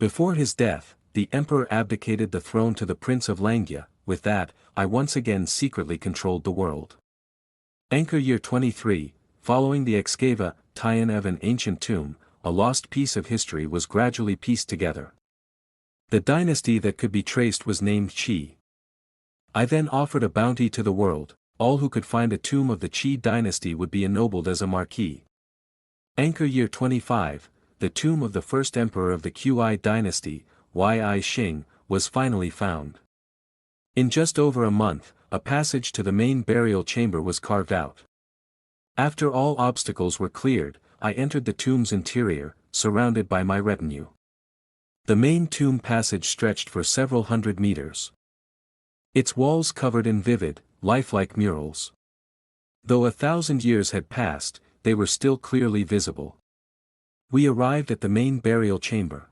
Before his death, the emperor abdicated the throne to the Prince of Langya. With that, I once again secretly controlled the world. Anchor Year 23, following the excavation of an ancient tomb, a lost piece of history was gradually pieced together. The dynasty that could be traced was named Qi. I then offered a bounty to the world. All who could find a tomb of the Qi dynasty would be ennobled as a marquis. Anchor Year 25, the tomb of the first emperor of the Qi dynasty, Yi Xing, was finally found. In just over a month, a passage to the main burial chamber was carved out. After all obstacles were cleared, I entered the tomb's interior, surrounded by my retinue. The main tomb passage stretched for several hundred meters. Its walls covered in vivid, lifelike murals. Though 1,000 years had passed, they were still clearly visible. We arrived at the main burial chamber.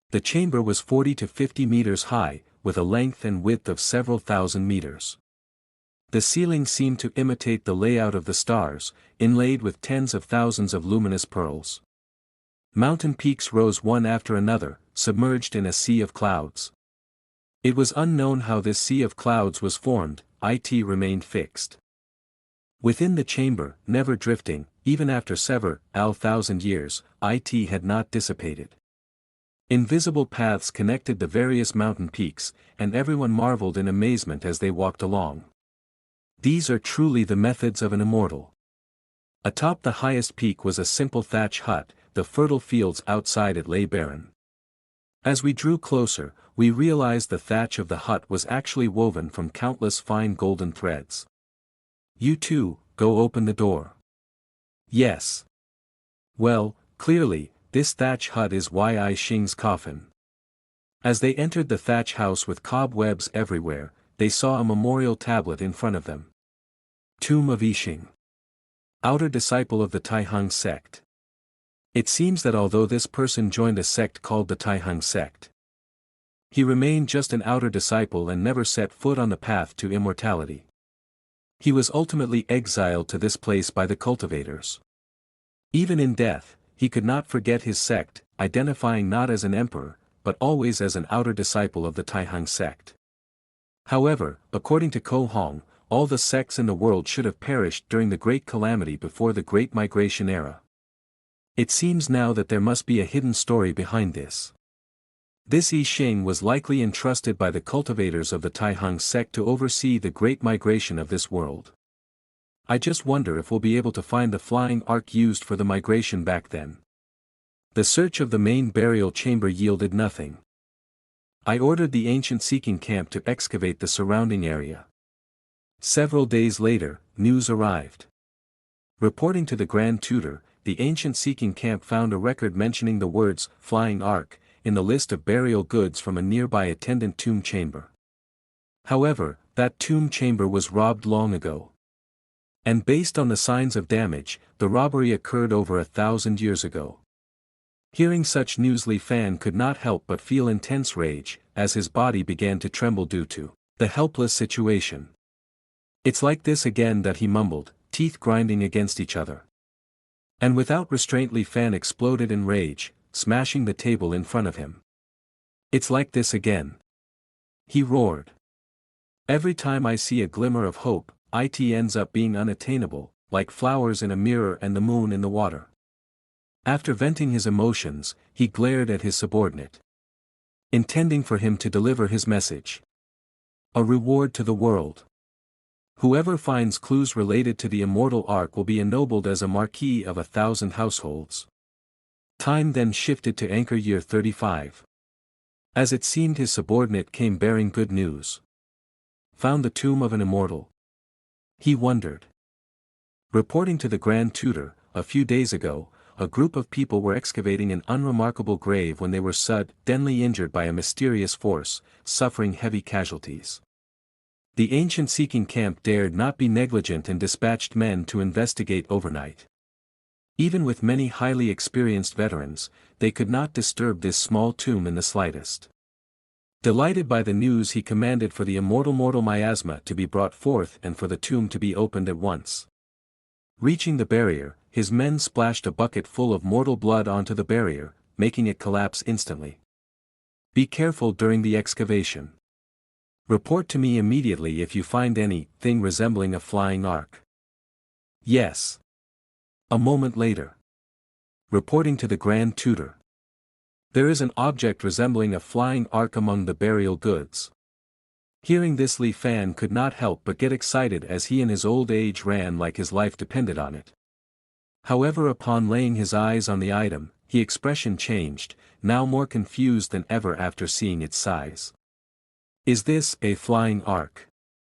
The chamber was 40 to 50 meters high, with a length and width of several thousand meters. The ceiling seemed to imitate the layout of the stars, inlaid with tens of thousands of luminous pearls. Mountain peaks rose one after another, submerged in a sea of clouds. It was unknown how this sea of clouds was formed. It remained fixed within the chamber, never drifting, even after several thousand years. It had not dissipated. Invisible paths connected the various mountain peaks, and everyone marveled in amazement as they walked along. These are truly the methods of an immortal. Atop the highest peak was a simple thatch hut, the fertile fields outside it lay barren. As we drew closer, we realized the thatch of the hut was actually woven from countless fine golden threads. "You too, go open the door." "Yes." "Well, clearly, this thatch hut is Yi Xing's coffin." As they entered the thatch house with cobwebs everywhere, they saw a memorial tablet in front of them. Tomb of Yi Xing, outer disciple of the Taihang sect. It seems that although this person joined a sect called the Taihang sect, he remained just an outer disciple and never set foot on the path to immortality. He was ultimately exiled to this place by the cultivators. Even in death, he could not forget his sect, identifying not as an emperor, but always as an outer disciple of the Taihang sect. However, according to Ko Hong, all the sects in the world should have perished during the Great Calamity before the Great Migration era. It seems now that there must be a hidden story behind this. This Yi Xing was likely entrusted by the cultivators of the Taihang sect to oversee the Great Migration of this world. I just wonder if we'll be able to find the flying ark used for the migration back then. The search of the main burial chamber yielded nothing. I ordered the ancient seeking camp to excavate the surrounding area. Several days later, news arrived. Reporting to the Grand Tutor, the ancient seeking camp found a record mentioning the words "flying ark" in the list of burial goods from a nearby attendant tomb chamber. However, that tomb chamber was robbed long ago. And based on the signs of damage, the robbery occurred over 1,000 years ago. Hearing such news, Li Fan could not help but feel intense rage, as his body began to tremble due to the helpless situation. "It's like this again," that he mumbled, teeth grinding against each other. And without restraint Li Fan exploded in rage, smashing the table in front of him. "It's like this again," he roared. "Every time I see a glimmer of hope, it ends up being unattainable, like flowers in a mirror and the moon in the water." After venting his emotions, he glared at his subordinate, intending for him to deliver his message. "A reward to the world. Whoever finds clues related to the immortal ark will be ennobled as a marquis of 1,000 households." Time then shifted to anchor year 35. As it seemed, his subordinate came bearing good news. Found the tomb of an immortal. He wondered. Reporting to the Grand Tutor, a few days ago, a group of people were excavating an unremarkable grave when they were suddenly injured by a mysterious force, suffering heavy casualties. The ancient seeking camp dared not be negligent and dispatched men to investigate overnight. Even with many highly experienced veterans, they could not disturb this small tomb in the slightest. Delighted by the news, he commanded for the immortal miasma to be brought forth and for the tomb to be opened at once. Reaching the barrier, his men splashed a bucket full of mortal blood onto the barrier, making it collapse instantly. "Be careful during the excavation. Report to me immediately if you find anything resembling a flying ark." "Yes." A moment later. Reporting to the Grand Tutor. "There is an object resembling a flying ark among the burial goods." Hearing this, Li Fan could not help but get excited, as he in his old age ran like his life depended on it. However, upon laying his eyes on the item, his expression changed, now more confused than ever after seeing its size. "Is this a flying ark?"